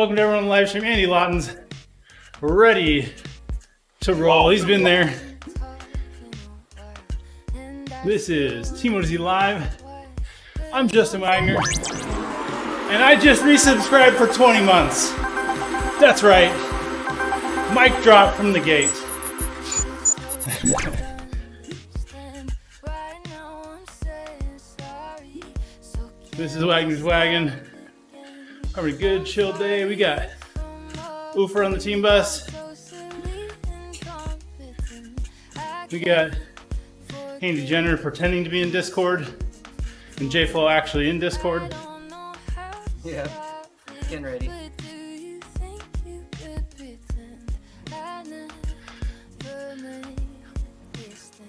Welcome to everyone on the live stream. Andy Lawton's ready to roll. He's been there. This is TeamODZ Live. I'm Justin Wagner. And I just resubscribed for 20 months. That's right. Mic drop from the gate. This is Wagner's Wagon. Having a good chill day. We got Oofer on the team bus. We got Handy Jenner pretending to be in Discord. And J-Flow actually in Discord. Yeah, getting ready.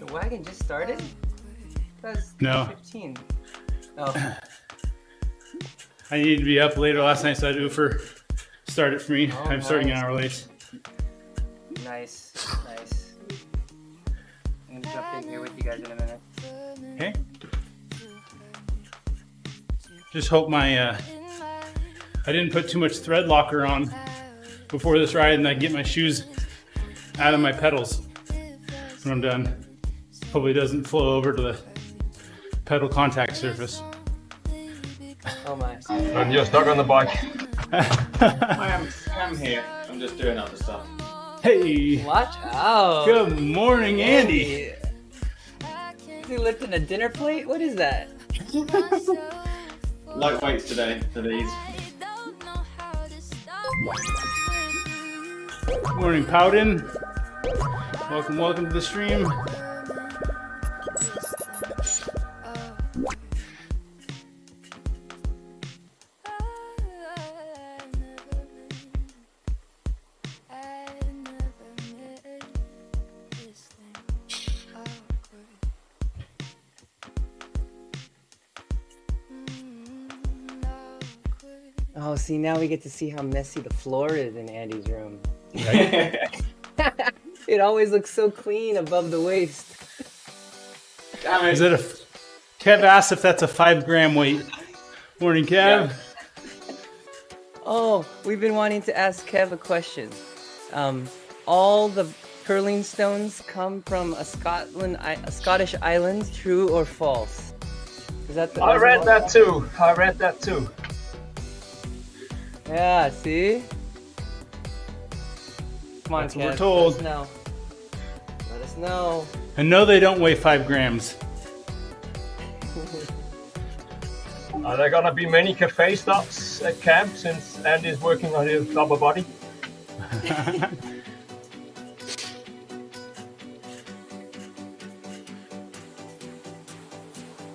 The wagon just started? That's No. 15. Oh. I needed to be up later last night, so I had Oofer start it for me. Oh, I'm starting an nice. hour late. Nice, nice. I'm gonna jump in here with you guys in a minute. Okay. Just hope my I didn't put too much thread locker on before this ride, and I get my shoes out of my pedals when I'm done. Hopefully it doesn't flow over to the pedal contact surface. Oh my. And you're stuck on the bike. I'm here. I'm just doing other stuff. Hey, Watch out. good morning, Andy. Is he lifting a dinner plate? What is that? Light weights today for these. Good morning, Powden. Welcome to the stream. Oh, see, now we get to see how messy the floor is in Andy's room. It always looks so clean above the waist. Damn it. Is it a? Kev asked if that's a 5-gram weight. Morning, Kev. Yeah. Oh, we've been wanting to ask Kev a question. All the curling stones come from a Scottish island, true or false? Is that the I read that too. Yeah, see? Come on, That's Kev, what we're told. Let us know. Let us know. And no, they don't weigh 5 grams. Are there gonna be many cafe stops at camp since Andy's working on his upper body?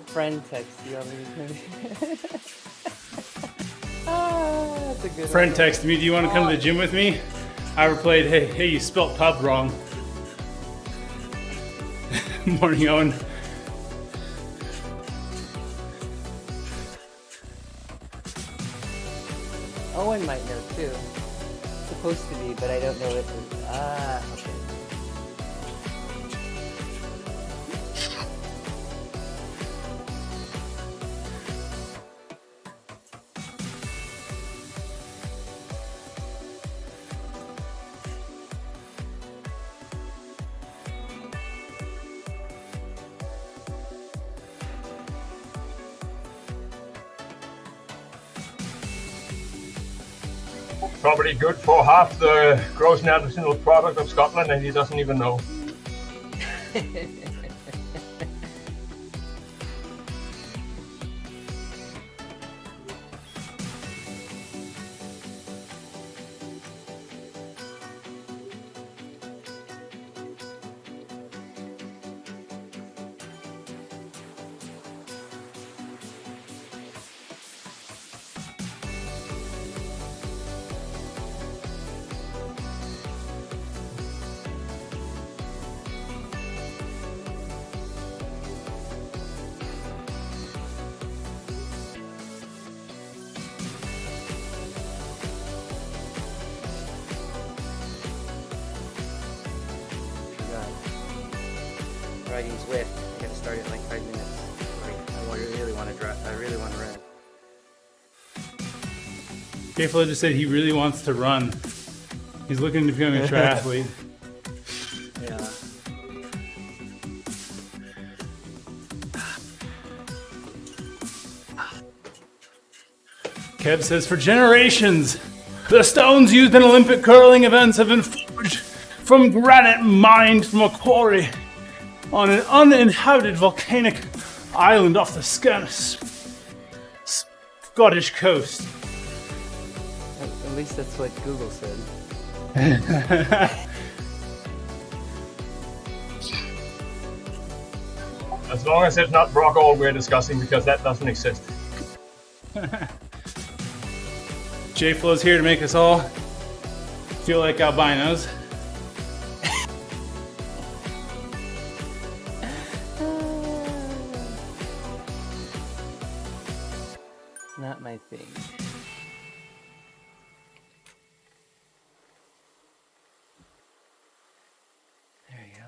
Friend text you on these. Ah, that's a good Friend one. texted me, do you want to come to the gym with me? I replied, hey, you spelt pub wrong. Morning, Owen. Owen might know too. Supposed to be, but I don't know if it's. Ah, okay. Probably good for half the gross national product of Scotland, and he doesn't even know. Riding Swift. I gotta start in like 5 minutes. Like, I really want to drive. I really want to ride. J-Flow just said he really wants to run. He's looking to become a triathlete. Yeah. Kev says, for generations, the stones used in Olympic curling events have been forged from granite mined from a quarry on an uninhabited volcanic island off the Scottish coast. At least that's what Google said. As long as it's not rock all we're discussing, because that doesn't exist. J-Flow's here to make us all feel like albinos. Not my thing. There you go.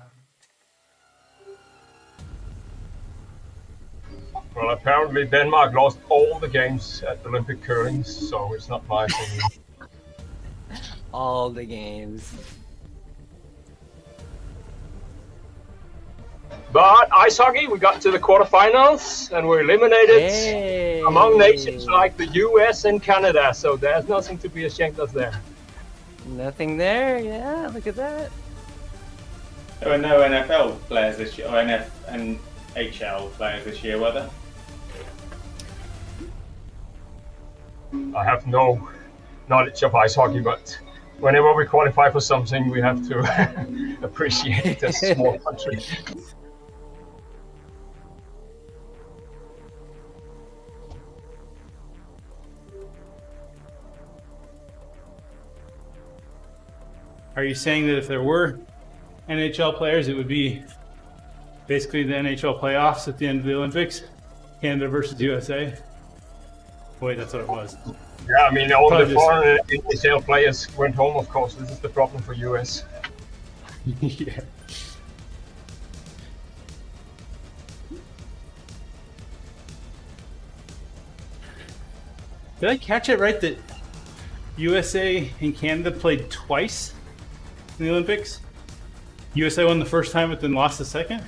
Well, apparently Denmark lost all the games at Olympic curling, so it's not my opinion. All the games. But ice hockey, we got to the quarterfinals and we're eliminated Hey. among nations like the US and Canada, so there's nothing to be ashamed of there. Nothing there. Yeah, look at that. There were no NFL players this year, or NHL players this year, were there? I have no knowledge of ice hockey, but whenever we qualify for something, we have to appreciate this small country. Are you saying that if there were NHL players, it would be basically the NHL playoffs at the end of the Olympics? Canada versus USA? Wait, that's what it was. Yeah, I mean, all Probably the just- foreign NHL players went home, of course. This is the problem for US. Yeah. Did I catch it right that USA and Canada played twice in the Olympics? USA won the first time, but then lost the second?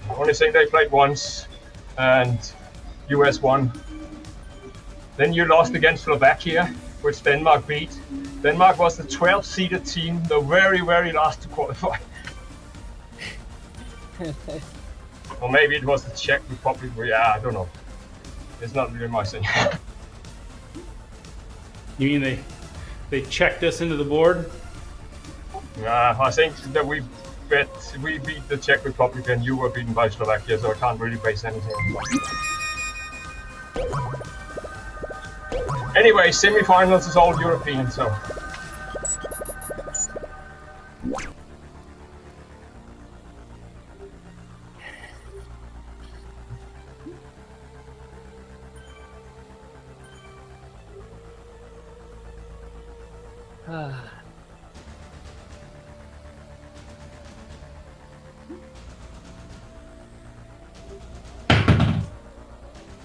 The only thing they played once, and US won. Then you lost against Slovakia, which Denmark beat. Denmark was the 12th seeded team, the very, very last to qualify. Or maybe it was the Czech Republic. Yeah, I don't know. It's not really my thing. You mean they checked us into the board? I think that we beat the Czech Republic and you were beaten by Slovakia, so I can't really base anything on that. Anyway, semi-finals is all European, so.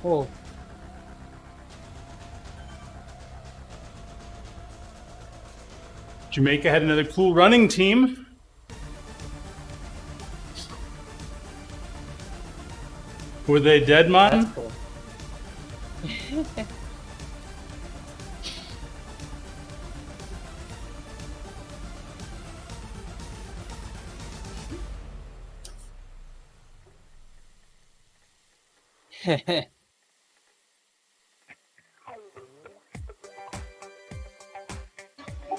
Whoa. Jamaica had another cool running team. Were they dead, man? That's cool.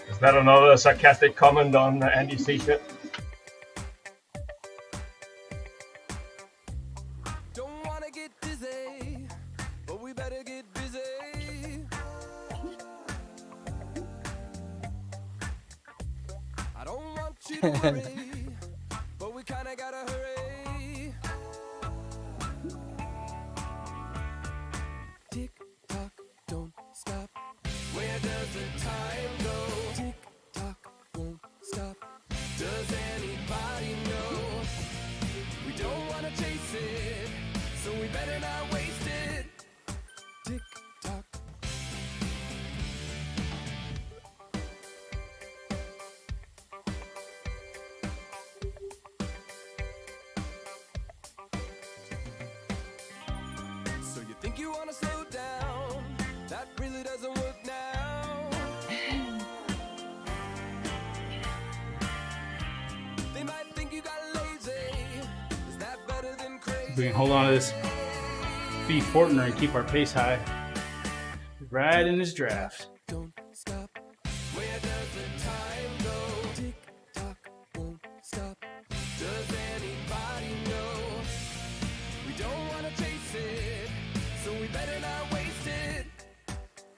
Is that another sarcastic comment on Andy's t-shirt? Don't wanna get dizzy, but we better get busy. I don't want you to worry, but we kinda gotta hurry. Tick tock, don't stop. Where does the time go? Tick tock, won't stop. Does anybody know? We don't wanna chase it, so we better not waste it. Tick tock, Think you wanna slow down? That really doesn't work now. They might think you got lazy. Is that better than crazy? We can hold on to this B Fortner and keep our pace high. Right in his draft. Don't stop. Where does the time go? Tick tock, won't stop. Does anybody know? We don't wanna chase it, so we better not waste it.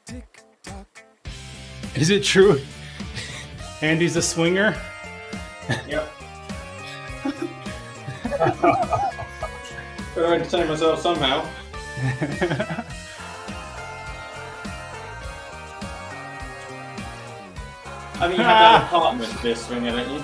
Tick tock. Is it true? Andy's a swinger? Yep. Gotta entertain myself somehow. I mean, you have that apartment for this swinger, don't you?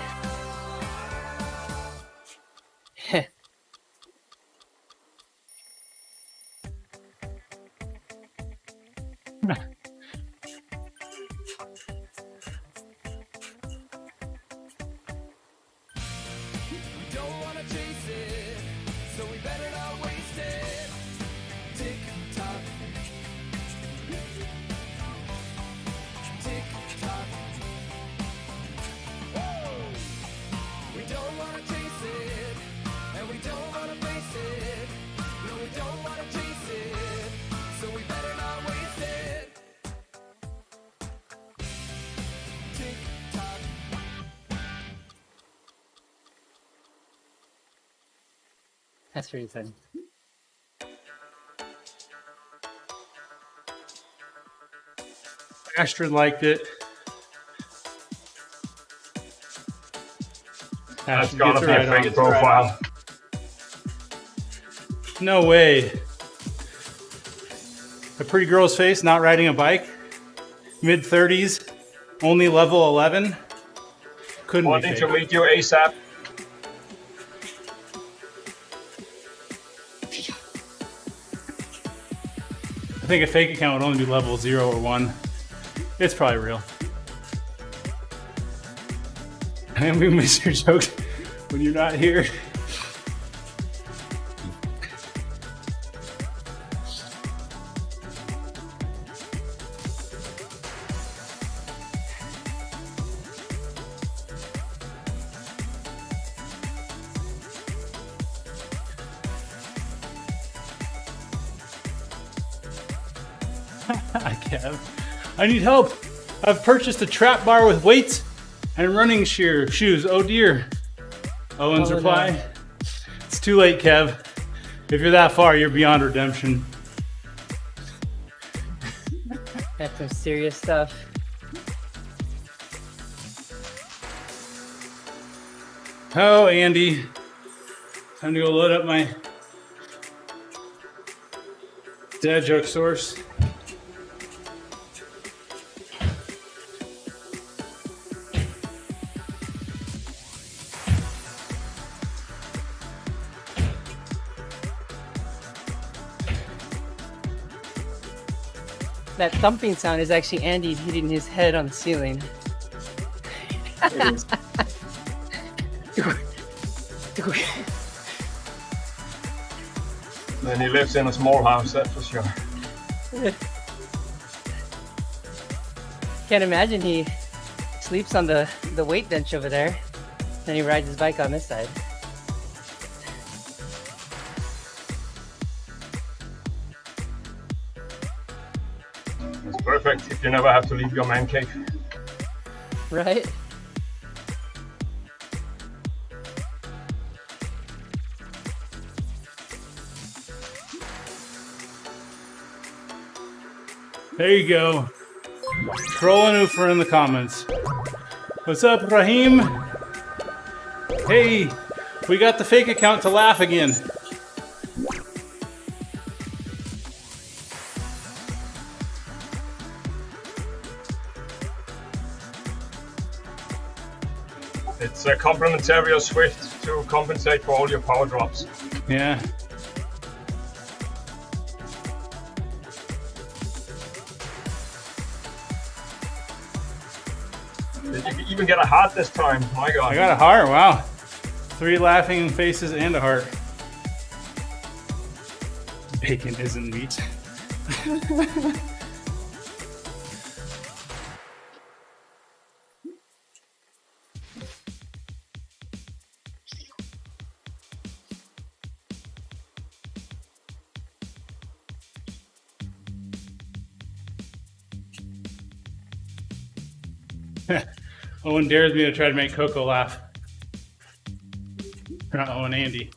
We don't wanna chase it, so we better not waste it. Tick tock. Tick tock. We don't wanna chase it, and we don't wanna face it. No, we don't wanna chase it, so we better not waste it. Tick tock. That's pretty funny. Astrid liked it. That's Astrid gotta gets be a right fake on. profile. No way. A pretty girl's face, not riding a bike. Mid-30s, only level 11. Couldn't be Wanting to fake. meet you ASAP. I think a fake account would only be level 0 or 1. It's probably real. And we miss your jokes when you're not here. Hi, Kev. I need help. I've purchased a trap bar with weights and running shoes. Oh dear. Owen's Oh, reply. no. It's too late, Kev. If you're that far, you're beyond redemption. That's some serious stuff. Oh, Andy. Time to go load up my dad joke source. That thumping sound is actually Andy hitting his head on the ceiling. It is. Then he lives in a small house, that's for sure. Can't imagine he sleeps on the weight bench over there. Then he rides his bike on this side. It's perfect if you never have to leave your man cave. Right? There you go. Trolling Ufer in the comments. What's up, Rahim? Hey, we got the fake account to laugh again. It's a complementary of Swift to compensate for all your power drops. Yeah. Did you even get a heart this time? My God. I got a heart, wow. 3 laughing faces and a heart. Bacon isn't meat. Owen dares me to try to make Coco laugh. Not Owen, Andy.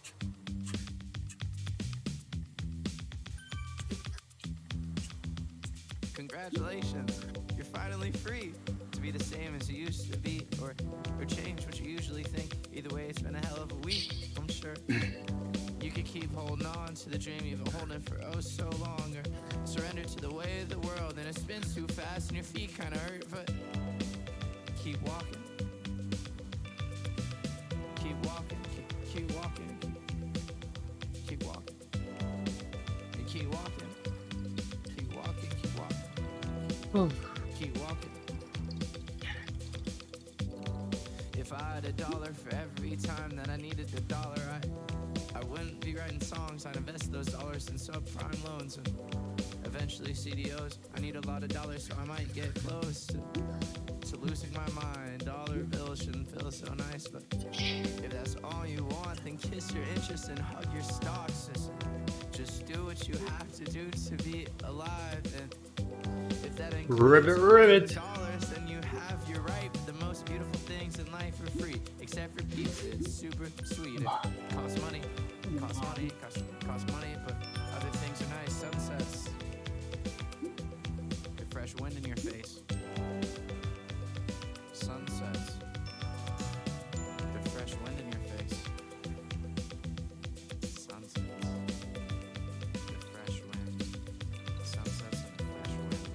Congratulations, you're finally free to be the same as you used to be, or change what you usually think. Either way, it's been a hell of a week, I'm sure. You could keep holding on to the dream you've been holding for oh so long, or surrender to the way of the world, and it spins too fast and your feet kind of hurt, but keep walking. Keep walking, keep walking, keep walking, and keep walking, keep walking, keep walking, keep walking. If I had $1 for every time that I needed the dollar, I wouldn't be writing songs. I'd invest those dollars in subprime loans and eventually CDOs. I need a lot of dollars, so I might get close to losing my mind. Dollar bills shouldn't feel so nice, but if that's all you want, then kiss your interest and hug your stocks. Just do what you have to do to be alive. And if that Ribbit. dollars, then you have your right. The most beautiful things in life are free, except for pizza. It's super sweet. It costs money. Costs money. Costs money. But other things are nice. Sunsets. Good fresh wind in your face. Sunsets. Good fresh wind in your face. Sunsets. Good fresh wind. Sunsets and fresh wind.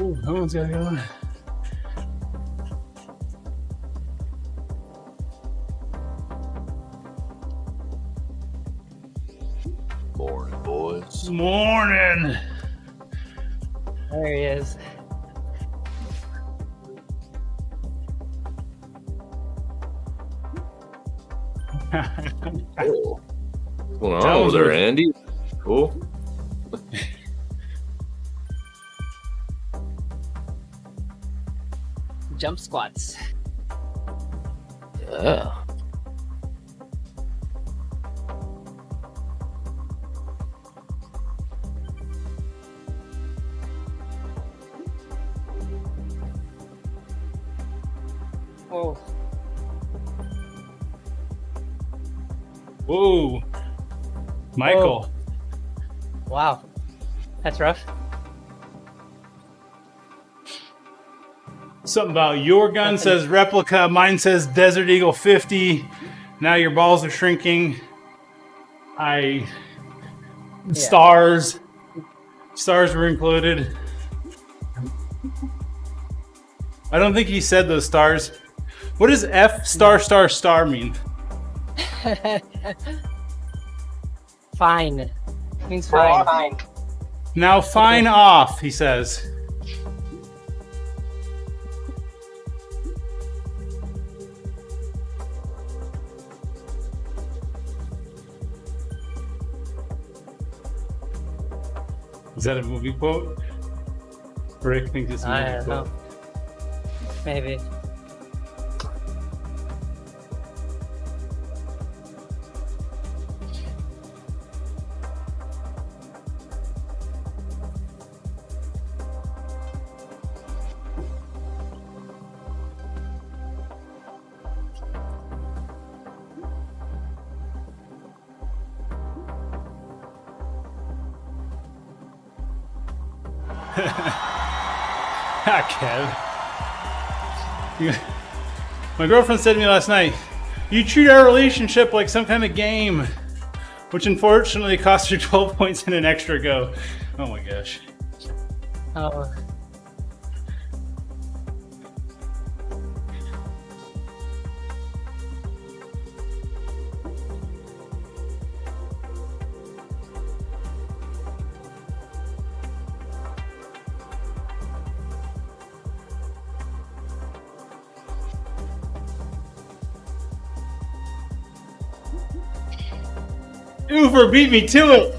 Oh, that one's gotta go. Morning, boys. Morning. There he is. Cool. What's going That on was over there, good. Andy? Cool. Jump squats. Yeah. Whoa. Whoa. Michael. Wow. That's rough. Something about your gun says replica, mine says Desert Eagle 50. Now your balls are shrinking. Stars were included. I don't think he said those stars. What does F star star star mean? Fine. Means fine. Now fine off, he says. Is that a movie quote? Rick thinks it's a movie I don't quote. know. Maybe. Kev. My girlfriend said to me last night, you treat our relationship like some kind of game, which unfortunately cost her 12 points and an extra go. Oh my gosh. Oh. Uber beat me to it.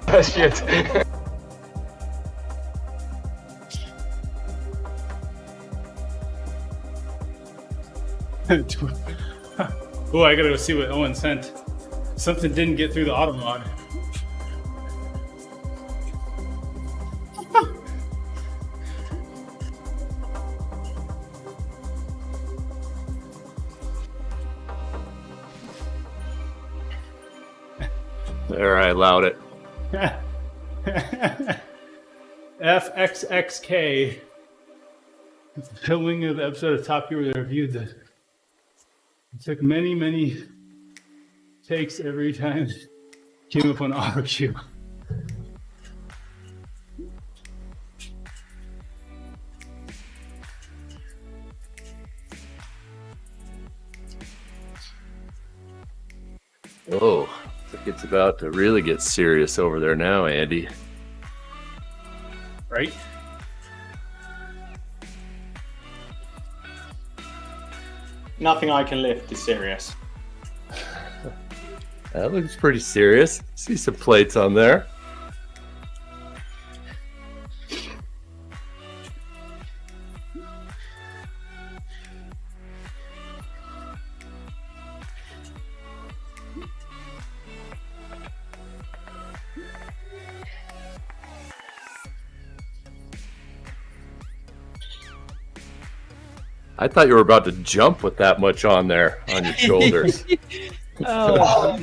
Oh, shit. Oh, I gotta go see what Owen sent. Something didn't get through the auto mod. There, I allowed it. FXXK. It's the filming of the episode of Top Gear where they reviewed the. It took many takes every time it came up on auto cue. Oh, I think it's about to really get serious over there now, Andy. Right? Nothing I can lift is serious. That looks pretty serious. See some plates on there. I thought you were about to jump with that much on there on your shoulders. Oh.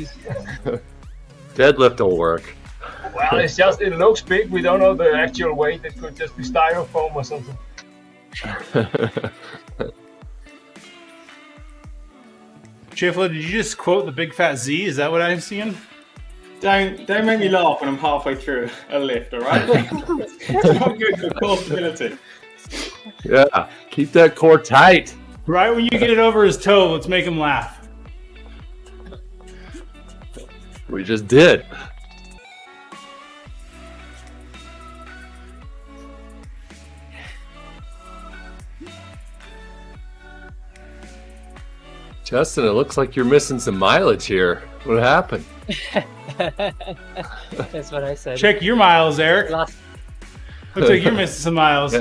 Deadlift will work. Well, it's just, it looks big. We don't know the actual weight. It could just be styrofoam or something. Chifla, did you just quote the Big Fat Z? Is that what I'm seeing? Don't make me laugh when I'm halfway through a lift, all right? It's not good for core stability. Yeah, keep that core tight. Right when you get it over his toe, let's make him laugh. We just did. Justin, it looks like you're missing some mileage here. What happened? That's what I said. Check your miles, Eric. Lost. Looks like you're missing some miles.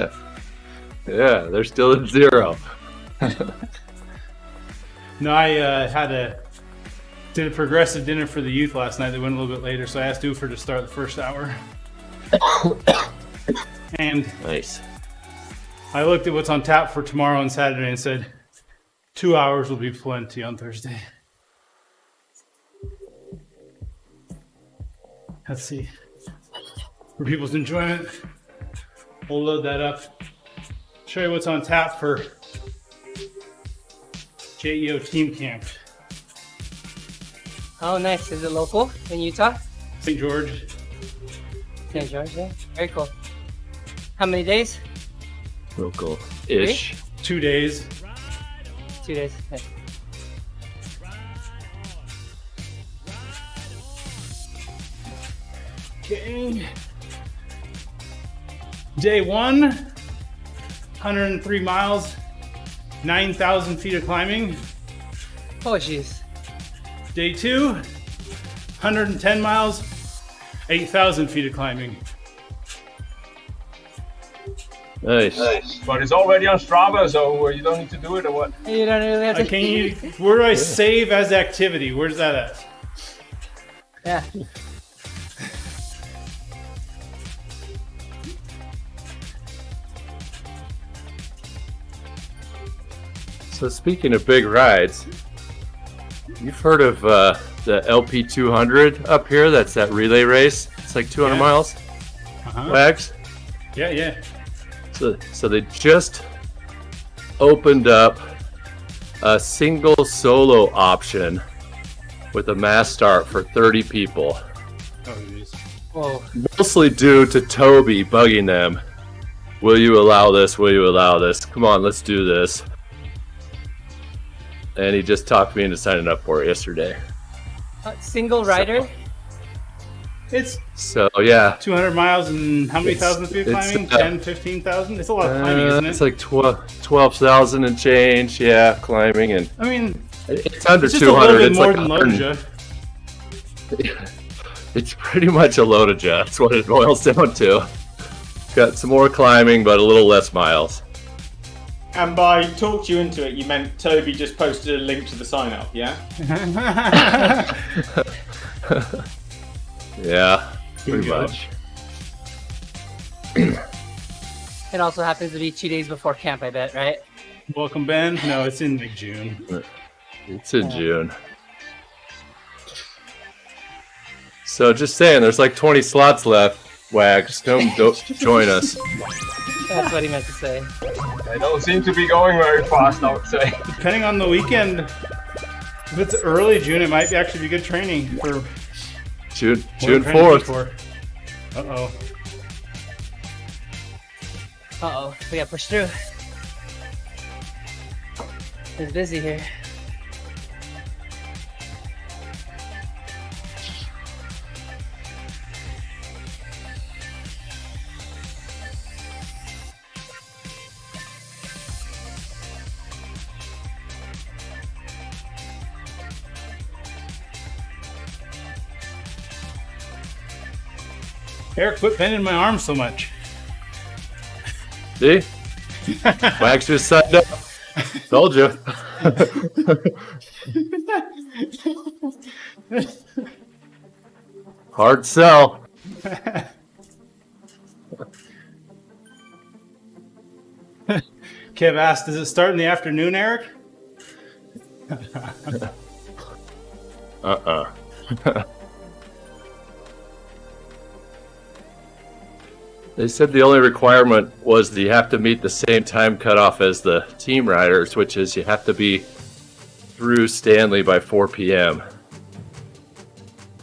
Yeah, they're still at 0. No, I did a progressive dinner for the youth last night. They went a little bit later, so I asked Ufer to start the first hour. And Nice. I looked at what's on tap for tomorrow and Saturday and said, 2 hours will be plenty on Thursday. Let's see. For people's enjoyment, we'll load that up. Show you what's on tap for JEO Team Camp. Oh, nice. Is it local in Utah? St. George. St. George, yeah. Very cool. How many days? Local-ish. 2 days. 2 days. Yeah. Okay. Day 1, 103 miles, 9,000 feet of climbing. Oh, jeez. Day 2, 110 miles, 8,000 feet of climbing. Nice. But it's already on Strava, so you don't need to do it or what? You don't really have to. Where do I save as activity? Where's that at? Yeah. So speaking of big rides, you've heard of the LP200 up here? That's that relay race. It's like 200 Yeah. miles. Uh-huh. Wags. Yeah. So they just opened up a single solo option with a mass start for 30 people. Oh, jeez. Whoa. Mostly due to Toby bugging them. Will you allow this? Will you allow this? Come on, let's do this. And he just talked me into signing up for it yesterday. Single rider? It's Yeah. 200 miles and how many It's- thousand feet it's, climbing? 10, 15,000? It's a lot of climbing, isn't it? It's like 12,000 and change, yeah, climbing. And I mean, it's under it's just 200. a little bit It's more like than 100. Loja. It's pretty much a Lodaja. That's what it boils down to. Got some more climbing, but a little less miles. And by talked you into it, you meant Toby just posted a link to the sign up, yeah? Yeah, pretty go. much. It also happens to be 2 days before camp, I bet, right? Welcome, Ben. No, it's in like June. It's in June. So just saying, there's like 20 slots left. Wag, just come join us. That's what he meant to say. They don't seem to be going very fast, I would say. Depending on the weekend, if it's early June, it might actually be good training for June what we're trying to 4th. shoot for. Uh-oh. Uh-oh, we got pushed through. It's busy here. Eric, quit bending my arm so much. See? Wax just signed up. Told you. Hard sell. Kev asked, does it start in the afternoon, Eric? They said the only requirement was that you have to meet the same time cutoff as the team riders, which is you have to be through Stanley by 4 p.m.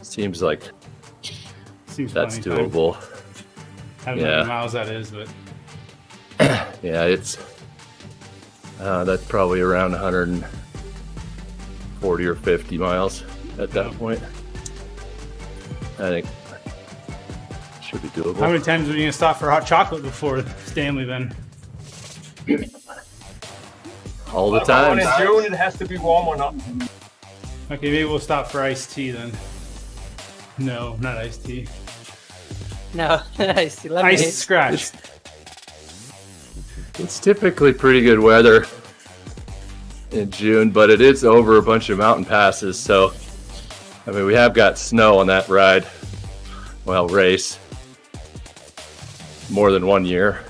Seems like Seems that's plenty of time. doable. I don't know how Yeah. many miles that is, but Yeah, it's that's probably around 140 or 50 miles at that Yeah. point. I think should be doable. how many times were you going to stop for hot chocolate before Stanley then? All the But time. in June, it has to be warm or not. Okay, maybe we'll stop for iced tea then. No, not iced tea. No, nice. Lemonade. Iced scratch. It's typically pretty good weather in June, but it is over a bunch of mountain passes, so I mean we have got snow on that ride. Well, race. More than 1 year.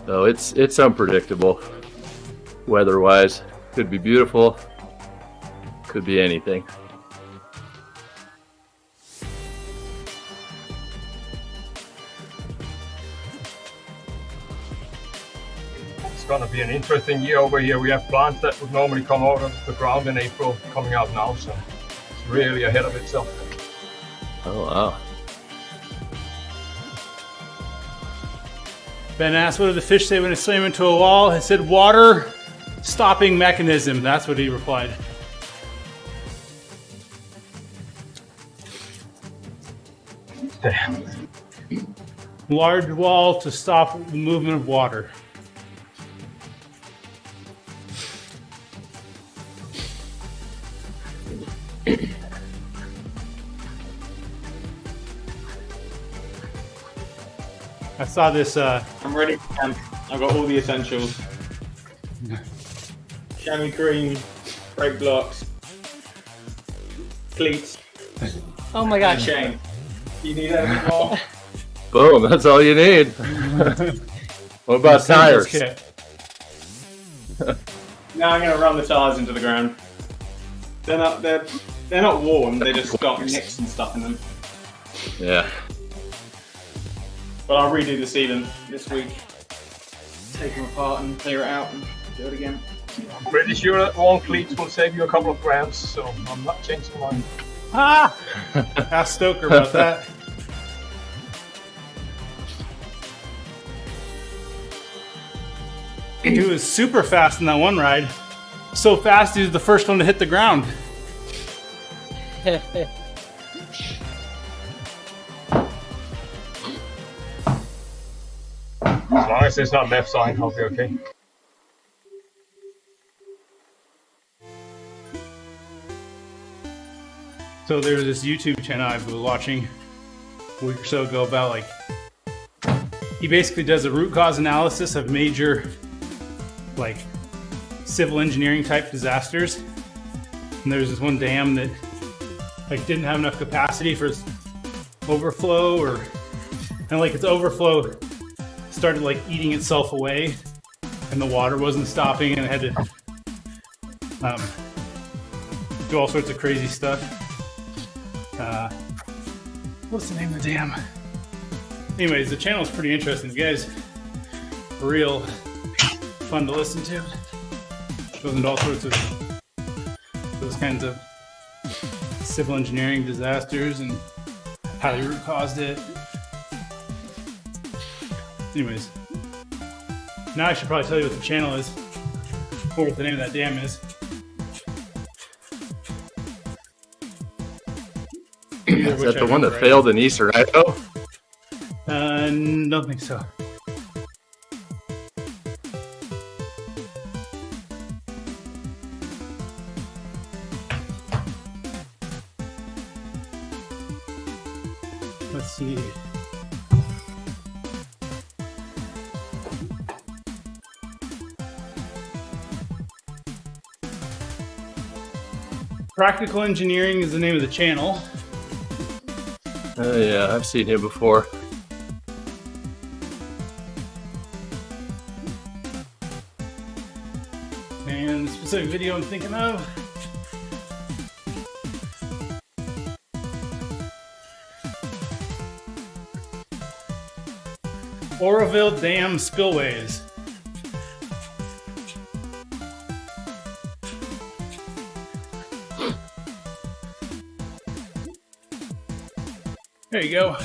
So it's unpredictable weather-wise. Could be beautiful. Could be anything. It's going to be an interesting year over here. We have plants that would normally come out of the ground in April coming out now, so it's really ahead of itself. Oh wow. Ben asked, what did the fish say when it slammed into a wall? It said, water stopping mechanism. That's what he replied. Damn. Large wall to stop the movement of water. I saw this, I'm ready for camp. I've got all the essentials. Chamois cream, brake blocks, cleats, Oh my and gosh. chain. You need anything more? Boom, that's all you need. What about essentials tires? kit. Now I'm going to run the tires into the ground. They're not warm. They just got nicks and stuff in them. Yeah. But I'll redo the ceiling this week. Take them apart and clear it out and do it again. I'm pretty sure that worn cleats will save you a couple of grams, so I'm not changing mine. Ah! Ask Stoker about that. He was super fast in that one ride. So fast, he was the first one to hit the ground. As long as it's not left side, I'll be okay. So there was this YouTube channel I was watching a week or so ago about like, he basically does a root cause analysis of major like civil engineering type disasters. And there's this one dam that like didn't have enough capacity for its overflow, and like its overflow started like eating itself away, and the water wasn't stopping, and it had to do all sorts of crazy stuff. What's the name of the dam? Anyways, the channel is pretty interesting. The guy's real fun to listen to. Goes into all sorts of those kinds of civil engineering disasters and how they root caused it. Anyways, now I should probably tell you what the channel is, or what the name of that dam is. Is that the one that failed in Eastern Idaho? Don't think so. Let's see. Practical Engineering is the name of the channel. Yeah, I've seen him before. And the specific video I'm thinking of. Oroville Dam Spillways. There you go.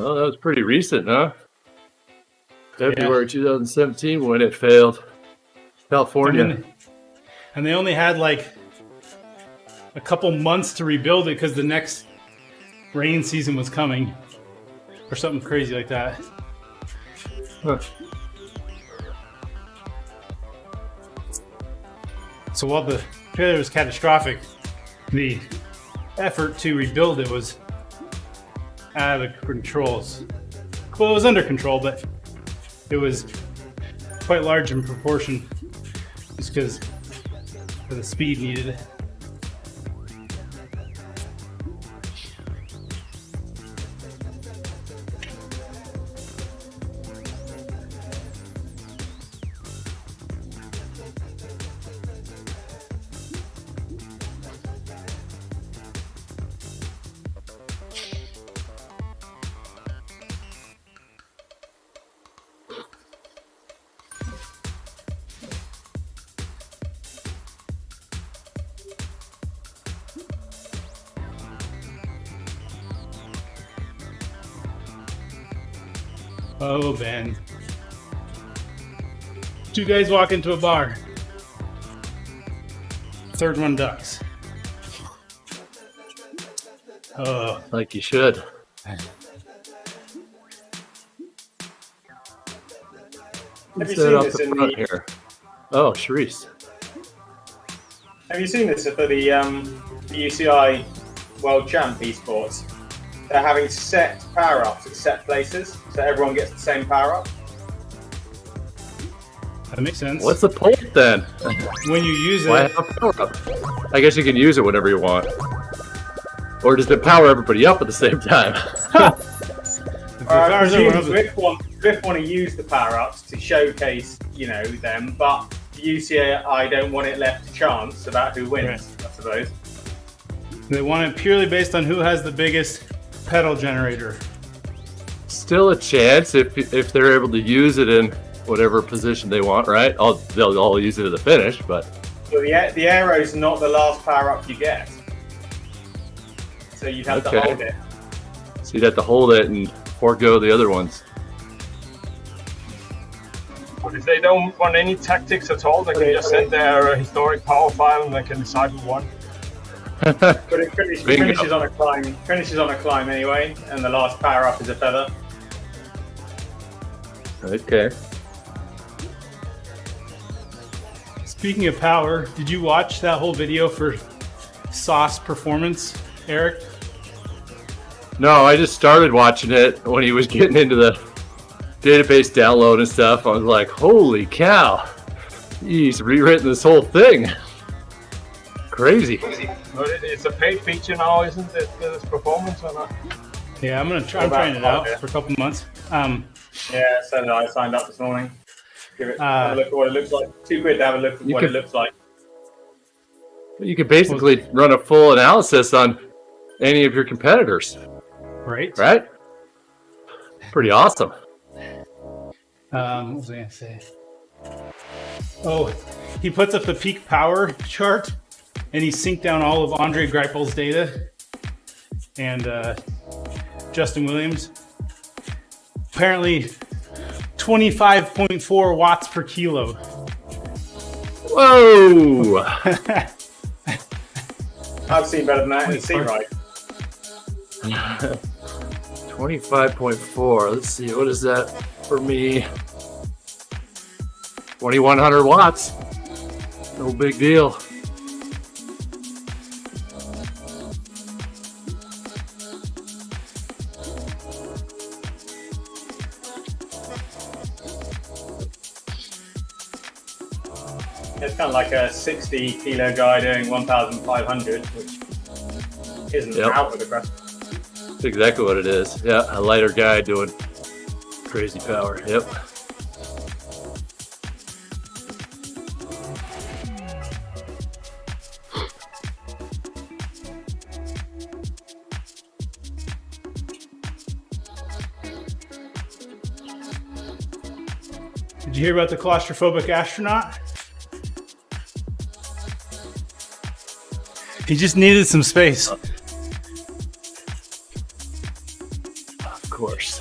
Oh, that was pretty recent, huh? February 2017 when it failed. California. And they only had like a couple months to rebuild it because the next rain season was coming. Or something crazy like that. Huh. So while the failure was catastrophic, the effort to rebuild it was out of controls. Well, it was under control, but it was quite large in proportion just because of the speed needed. Oh, Ben. Two guys walk into a bar. Third one ducks. Oh. Like you should. Have you Set seen up this the in front the? here. Oh, Sharice. Have you seen this for the UCI World Champ eSports? they're having set power-ups at set places, so everyone gets the same power-up. That makes sense. What's the point then? When you use Why it, have a power up? I guess you can use it whenever you want. Or does it power everybody up at the same time? Swift want to use the power-ups to showcase, them, but the UCI don't want it left to chance about who wins, I suppose. They want it purely based on who has the biggest pedal generator. Still a chance if they're able to use it in whatever position they want, right? They'll all use it at the finish, but... So the arrow's not the last power-up you get. So you'd have to hold it. So you'd have to hold it and forego the other ones. But if they don't want any tactics at all, they can just send their historic power file and they can decide who won. But it finishes on a climb. Finishes on a climb anyway, and the last power up is a feather. Okay. Speaking of power, did you watch that whole video for Sauce Performance, Eric? No, I just started watching it when he was getting into the database download and stuff. I was like, holy cow. He's rewritten this whole thing. Crazy. But it's a paid feature now, isn't it? This performance or not? Yeah, I'm trying it out for a couple months. Yeah, so I signed up this morning. Give it have a look at what it looks like. $2 to have a look at what it looks like. You could basically run a full analysis on any of your competitors. Right? Right? Pretty awesome. What was I going to say? Oh, he puts up the peak power chart and he synced down all of Andre Greipel's data and Justin Williams. Apparently 25.4 watts per kilo. Whoa! I've seen better than that in the right. 25.4. Let's see, what is that for me? 2100 watts. No big deal. It's kind of like a 60 kilo guy doing 1,500, which isn't out with aggressive. That's exactly what it is. Yeah, a lighter guy doing crazy power. Yep. Did you hear about the claustrophobic astronaut? He just needed some space. Of course.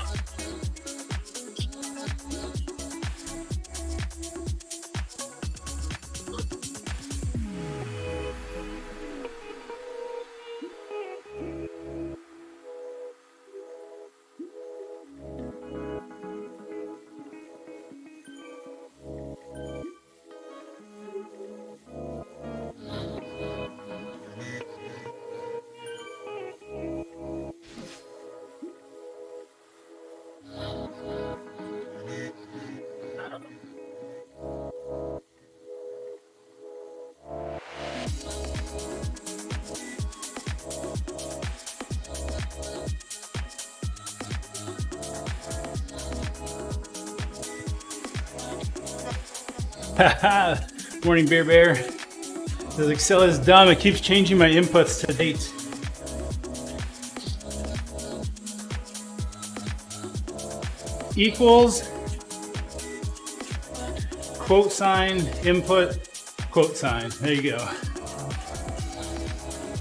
Morning, Bear Bear. Says Excel is dumb. It keeps changing my inputs to date. Equals, quote sign, input, quote sign. There you go.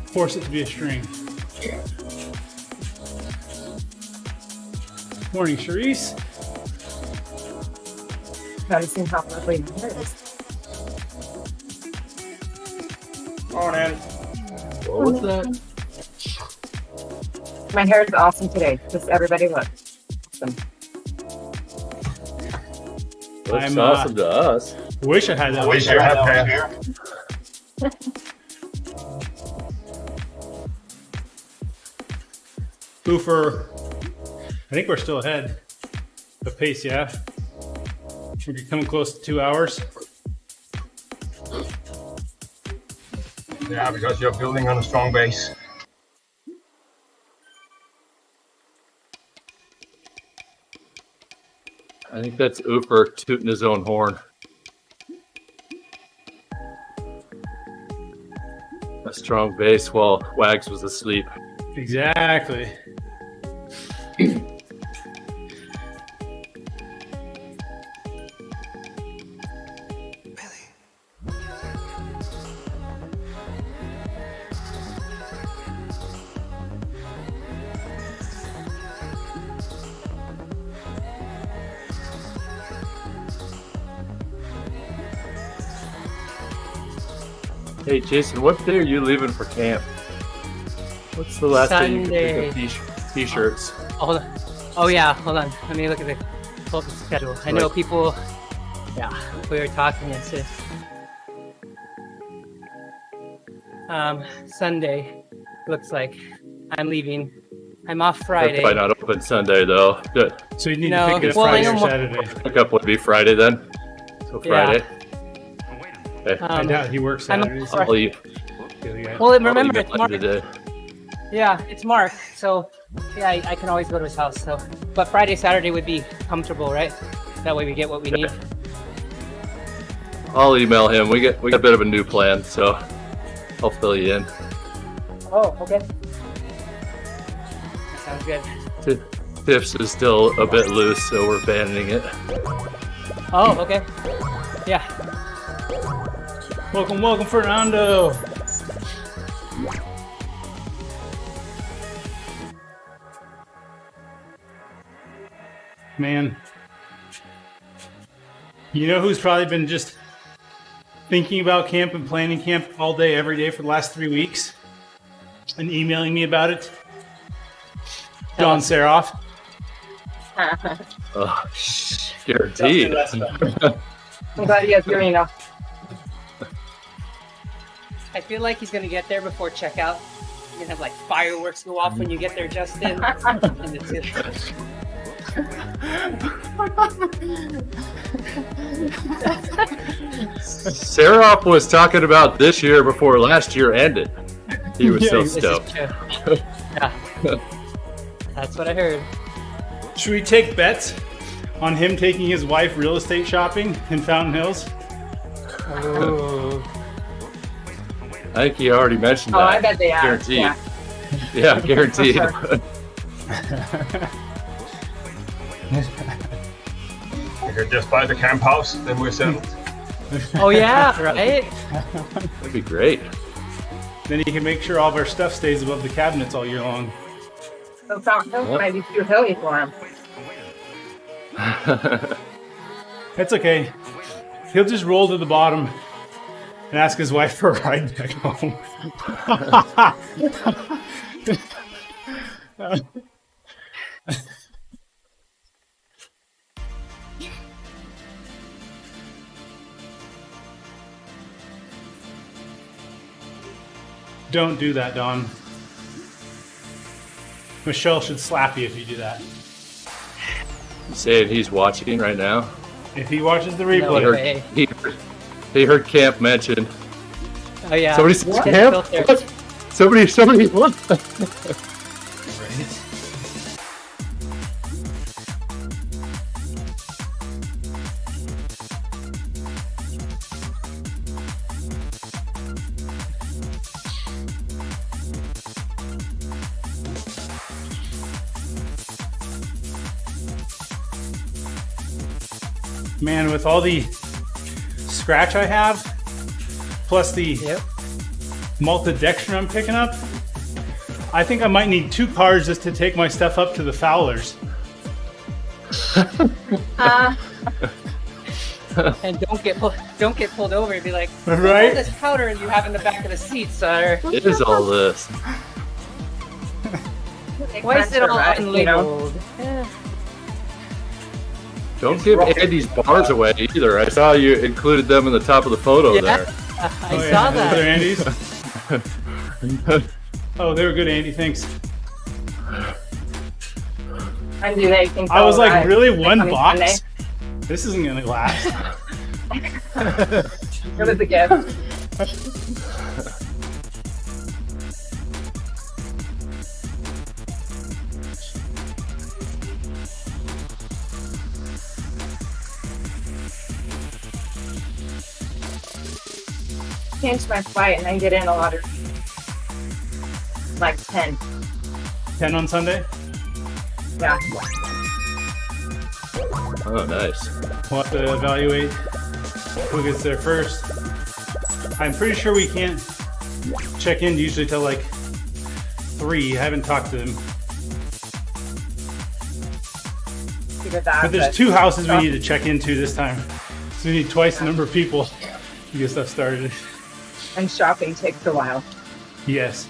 Force it to be a string. Morning, Charisse. Noticing how lovely my hair is. Morning. What was that? My hair is awesome today. Just everybody look. Awesome. Looks awesome to us. Wish I had that. Wish you had hair. Boofer, I think we're still ahead of pace, yeah? We're coming close to 2 hours. Yeah, because you're building on a strong base. I think that's Ufer tooting his own horn. A strong base while Wags was asleep. Exactly. Hey Jason, what day are you leaving for camp? What's the last day you can Sunday. pick up t-shirts? Hold on. Oh yeah, hold on. Let me look at the pull up the schedule. I know Right. people. Yeah, we were talking yesterday. Sunday looks like I'm leaving. I'm off They're Friday. probably not open Sunday though. The So you need No, to pick it up well, I Friday know or more- Saturday. pickup would be Friday then. So Friday. Okay. I doubt he works I'm Saturdays. off I'll leave. The other guy. Well, I'll remember email it's him Mark. today. Yeah, it's Mark. So yeah, I can always go to his house. So, but Friday, Saturday would be comfortable, right? That way we get what we need. I'll email him. We got a bit of a new plan, so I'll fill you in. Oh, okay. Sounds good. Tips is still a bit loose, so we're abandoning it. Oh, okay. Yeah. Welcome, Fernando. Man, you know who's probably been just thinking about camp and planning camp all day, every day for the last 3 weeks and emailing me about it? Don Seroff. Guaranteed. I'm glad you guys hear me now. I feel like he's gonna get there before checkout. You're gonna have like fireworks go off when you get there, Justin. And it's Seroff was talking about this year before last year ended. He was so This is stoked. yeah. That's what I heard. Should we take bets on him taking his wife real estate shopping in Fountain Hills? Ooh. I think he already mentioned Oh, that. I bet they are. Guaranteed. Yeah. Yeah, guaranteed. For You could just buy the camp house, then we're settled. Oh yeah, right. That'd be great. Then he can make sure all of our stuff stays above the cabinets all year long. So Fountain Hills might be too hilly for him. That's okay. He'll just roll to the bottom and ask his wife for a ride back home. Don't do that, Don. Michelle should slap you if you do that. You saying he's watching right now? If he watches the No replay, way. He heard camp mentioned. Oh yeah. Somebody says Get camp? filter. What? Somebody, what? man, with all the scratch I have, plus the Yep. maltodextrin I'm picking up, I think I might need 2 cars just to take my stuff up to the Fowlers. And don't get pulled over and be like, Right? all this powder you have in the back of the seat, sir. It is all this. Why is it all Right, you know? unlabeled? Yeah. Don't give Andy's bars away either. I saw you included them in the top of the photo Yeah. there. I saw Were there that. Andy's? Oh, they were good, Andy. Thanks. And do they think I was they'll like, arrive really, this one coming box? Sunday? This isn't gonna last. It was a gift. Change my flight and then get in a lot of like 10. 10 on Sunday? Yeah. Oh, nice. We'll have to evaluate who gets there first. I'm pretty sure we can't check in usually till like 3. I haven't talked to them. Figure that. But there's 2 houses we need to check into this time. So we need twice the number of people to get stuff started. And shopping takes a while. Yes.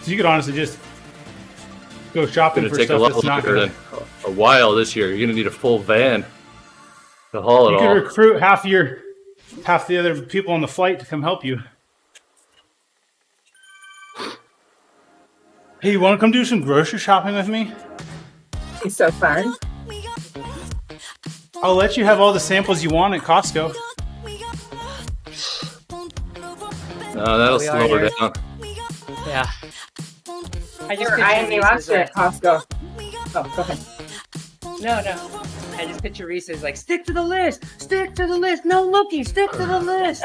So you could honestly just go shopping It's for gonna take a stuff lot that's not longer good. than a while this year. You're gonna need a full van to haul it You all. could recruit half the other people on the flight to come help you. Hey, you want to come do some grocery shopping with me? It's so fun. I'll let you have all the samples you want at Costco. No, that'll We are slow her here. down. Yeah. I You were eyeing me last year at Costco. Oh, go ahead. No. I just picture Reese's like, stick to the list, no looking, stick to the list.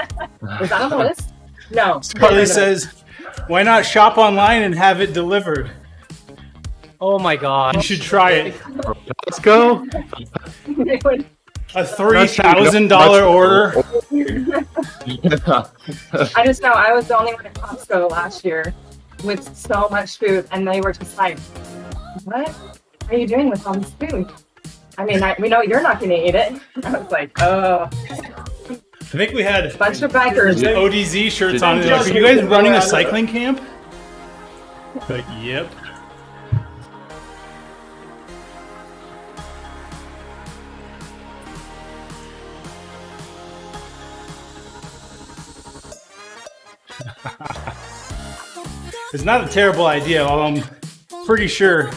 Was that on the list? No. Carly says, why not shop online and have it delivered? Oh my god. You should try it. Costco? A $3,000 order. I just know I was the only one at Costco last year with so much food, and they were just like, "What are you doing with all this food?" I mean, we know you're not going to eat it. I was like, "Oh, I think we had bunch of bikers." ODZ shirts on. Did- Like, are you guys running a cycling camp? Like, yep. It's not a terrible idea, although I'm pretty sure.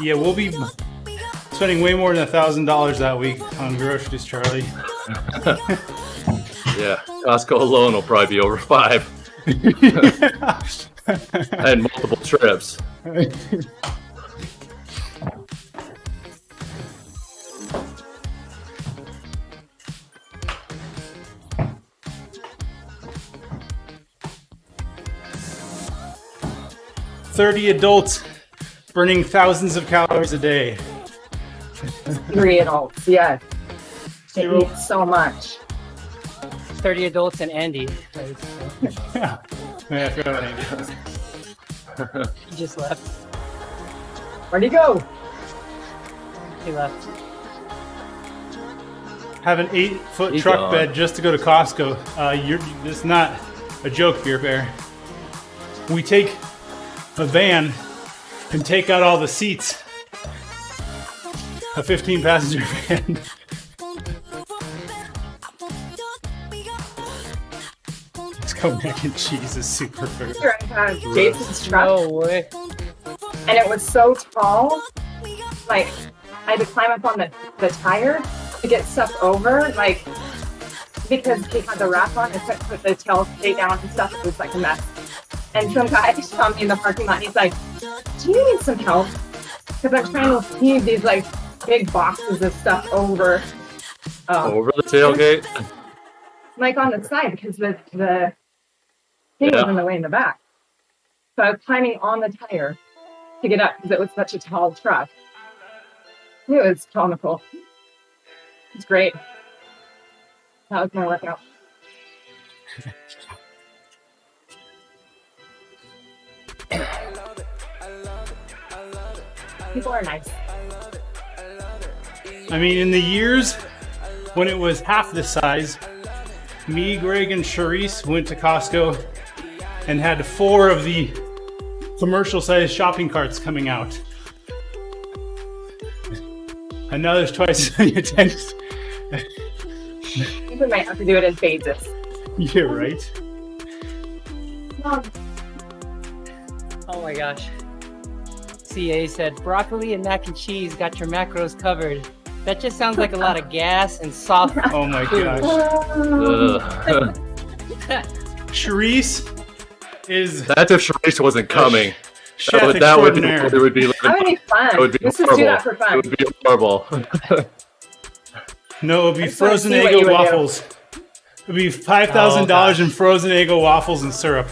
Yeah, we'll be spending way more than $1,000 that week on groceries, Charlie. Yeah, Costco alone will probably be over 5. And multiple trips. $30 adults burning thousands of calories a day. 3 adults, yeah. They Zero. eat so much. 30 adults and Andy. Yeah, I forgot about Andy. He just left. Where'd he go? He left. Have an 8-foot He's truck gone. bed just to go to Costco. This is not a joke, Beer Bear. We take a van and take out all the seats. A 15-passenger van. Let's go mac and cheese is super good. Here I had Jason's truck, No way. and it was so tall. Like, I had to climb up on the tire to get stuff over, like, because he had the wrap on and couldn't put the tailgate down and stuff. It was like a mess. And some guy saw me in the parking lot, and he's like, "Do you need some help? Because I'm trying to heave these like big boxes of stuff over, Over the tailgate. like on the side, because the thing was Yeah. in the way in the back. So I was climbing on the tire to get up because it was such a tall truck. It was comical. It's great. That was my workout. People are nice. I mean, in the years when it was half this size, me, Greg, and Charisse went to Costco and had 4 of the commercial-sized shopping carts coming out. And now there's twice as many attendants. I think we might have to do it in phases. You're right. Mom, Oh my gosh. CA said, broccoli and mac and cheese got your macros covered. That just sounds like a lot of gas and soft. Oh my gosh. Charisse is That's if Charisse wasn't coming. chef That would be, extraordinaire. it would be, That would be fun. it would be Let's just do that for horrible. fun. It would be horrible. No, it would be just wanna frozen see what Eggo you would do. waffles. It would be $5,000 in frozen Eggo waffles and syrup.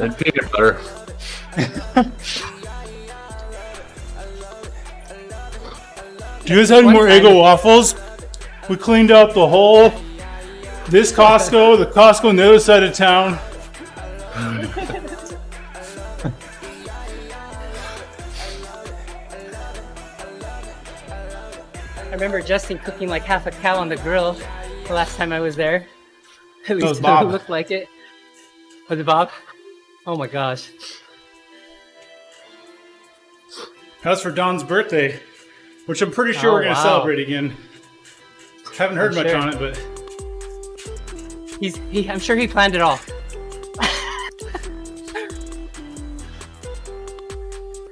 And peanut butter. Do you guys have any more Eggo waffles? We cleaned out the whole, this Costco, the Costco on the other side of town. I remember Justin cooking like half a cow on the grill the last time I was there. At was least Bob. it looked like it. Was it Bob? Oh my gosh. That's for Don's birthday, which I'm pretty sure Oh, we're going to wow. celebrate again. Haven't heard I'm much sure. on it, but I'm sure he planned it all.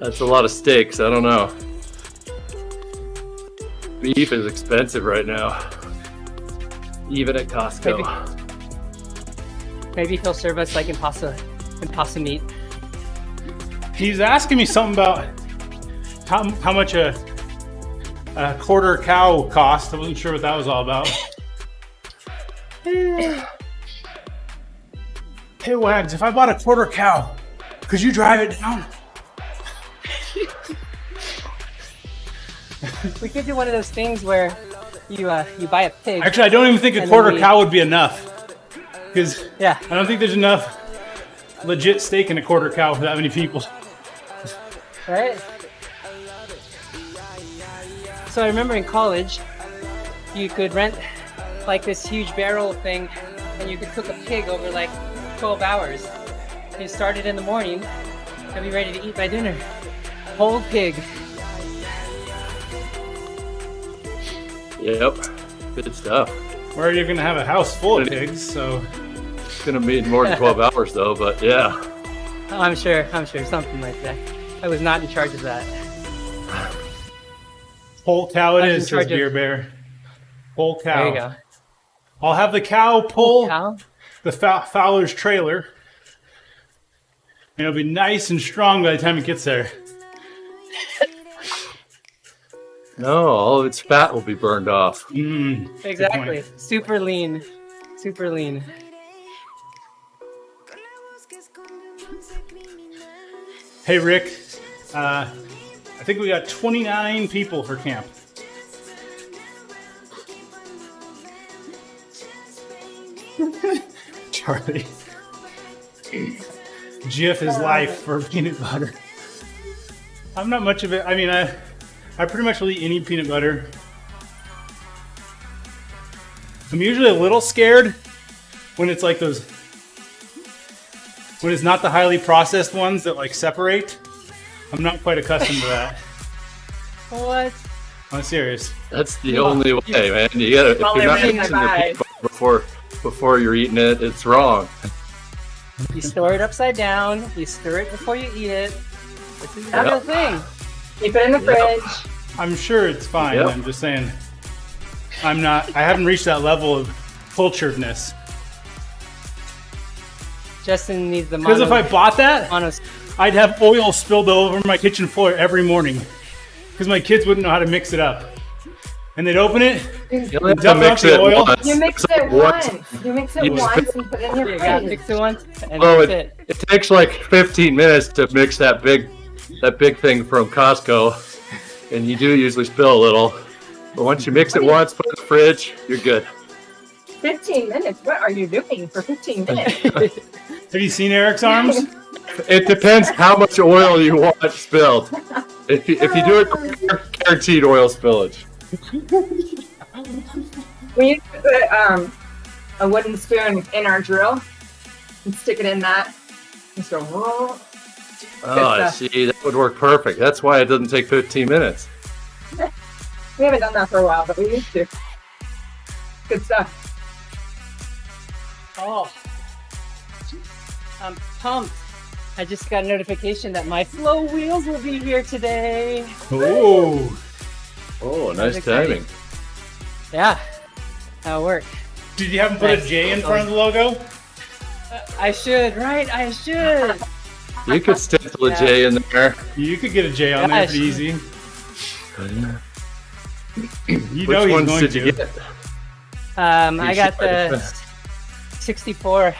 That's a lot of steaks. I don't know. Beef is expensive right now. Even at Costco. Maybe he'll serve us like impasta meat. he's asking me something about how much a quarter cow cost. I wasn't sure what that was all about. Hey Wags, if I bought a quarter cow, could you drive it down? We could do one of those things where you buy a pig. Actually, I don't even think a And quarter then we- cow would be enough. Because Yeah. I don't think there's enough legit steak in a quarter cow for that many people. Right? So I remember in college, you could rent like this huge barrel thing, and you could cook a pig over like 12 hours. You start it in the morning, and be ready to eat by dinner. Whole pig. Yep. Good stuff. We're already going to have a house full of pigs, so It's gonna be more than 12 hours though, but yeah. Oh, I'm sure, something like that. I was not in charge of that. whole cow it I was is, in charge says of- Beer Bear. Whole cow. There you go. I'll have the cow pull Cow? the Fowler's trailer. And it'll be nice and strong by the time it gets there. No, all of its fat will be burned off. Exactly. Super lean. Super lean. Hey Rick, I think we got 29 people for camp. Charlie. GIF is life for peanut butter. I'm not much of it. I mean, I pretty much will eat any peanut butter. I'm usually a little scared when it's like those, when it's not the highly processed ones that like separate. I'm not quite accustomed to that. What? I'm serious. That's the only way, man. You gotta, if Well, you're not everything mixing I your buy. peanut butter before you're eating it, it's wrong. You store it upside down. You stir it before you eat it. This is not Yep. the thing. Keep it in the Yep. fridge. I'm sure it's fine. Yep. I'm just saying. I haven't reached that level of culturedness. Justin needs the Because if I bought that, mono. I'd have oil spilled all over my kitchen floor every morning. Because my kids wouldn't know how to mix it up. And they'd open it, You only have to dump out mix the it oil. once. You mix it Once. once. You mix it You once and put it in your You gotta fridge. mix it once, and Oh, that's it, it. it takes like 15 minutes to mix that big thing from Costco, and you do usually spill a little. But once you mix it once, put it in the fridge, you're good. 15 minutes? What are you doing for 15 minutes? Have you seen Eric's arms? It depends how much oil you want spilled. If you do it quicker, guaranteed oil spillage. We used to put a wooden spoon in our drill and stick it in that. Just go, whoa. Oh, I stuff. see. That would work perfect. That's why it doesn't take 15 minutes. We haven't done that for a while, but we used to. Good stuff. Oh, I'm pumped I just got a notification that my flow wheels will be here today. Oh, Oh, nice exciting. timing. Yeah, that'll work. did you have them put a J in front of the logo? I should, right? I should. You could stencil a J in there. You could get a J on there Yeah, pretty easy. You Which know he's ones going did to. you get? I got should write it the down. 64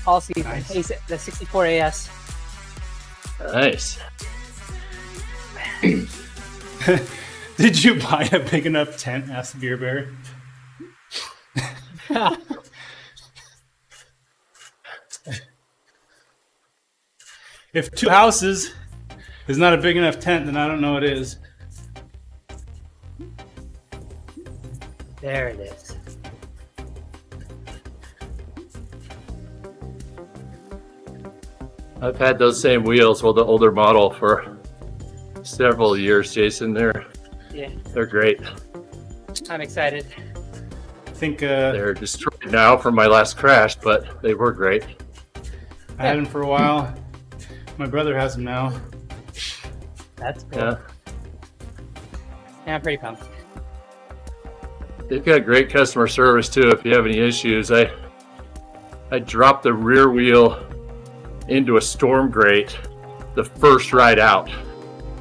all season, Nice. the 64 AS. Nice. Did you buy a big enough tent? Asked the Beer Bear. If 2 houses is not a big enough tent, then I don't know what is. There it is. I've had those same wheels, well, the older model, for several years, Jason. Yeah, They're great. I'm excited. I think They're destroyed now from my last crash, but they were great. I had them for a while. My brother has them now. That's cool. Yeah. Yeah, I'm pretty pumped. They've got great customer service too. If you have any issues, I dropped the rear wheel into a storm grate the first ride out,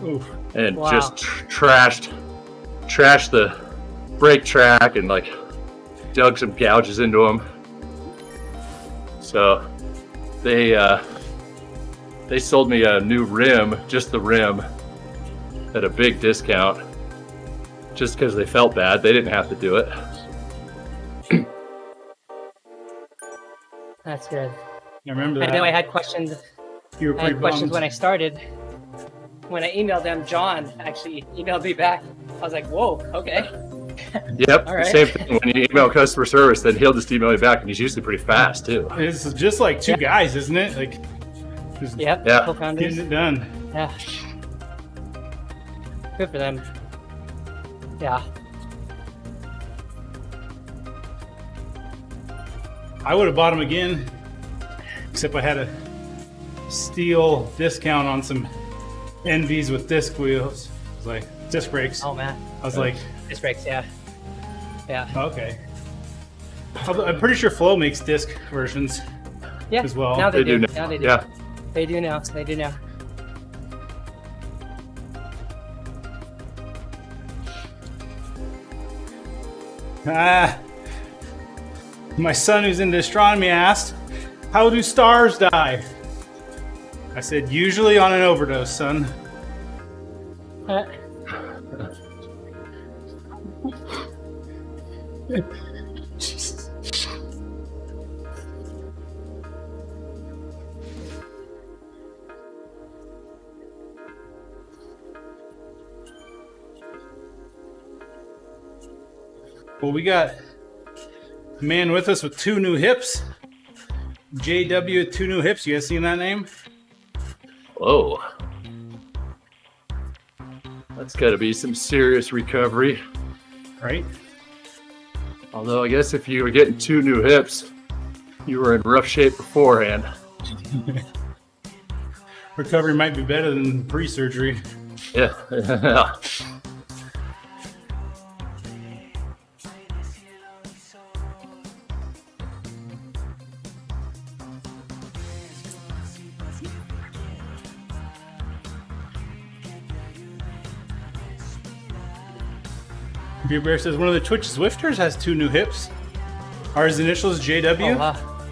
Oof. and Wow. just trashed the brake track and like dug some gouges into them. So they sold me a new rim, just the rim, at a big discount, just because they felt bad. They didn't have to do it. That's good. I remember I that. know I had questions. You were I pretty had questions bummed. when I started. When I emailed them, John actually emailed me back. I was like, "Whoa, okay." Yep, All right. same thing. When you email customer service, then he'll just email you back, and he's usually pretty fast too. It's just like 2 Yeah. guys, isn't it? Like, just Yep. Yeah. Co-founders. getting it done. Yeah. Good for them. Yeah. I would have bought them again, except I had a steal discount on some Envies with disc wheels. I was like, disc brakes. Oh man, I was like, disc brakes. Yeah. Yeah. okay. Although I'm pretty sure Flow makes disc versions Yeah. as well. Now they, do. now. Now they do. Yeah, They do now. They do now. My son who's into astronomy asked, how do stars die? I said, usually on an overdose, son. Jesus. Well, we got a man with us with 2 new hips. JW with 2 new hips. You guys seen that name? whoa. That's got to be some serious recovery. Right? Although I guess if you were getting 2 new hips, you were in rough shape beforehand. Recovery might be better than pre-surgery. Yeah. Beer Bear says one of the Twitch Zwifters has 2 new hips. Are his initials JW? Oh wow.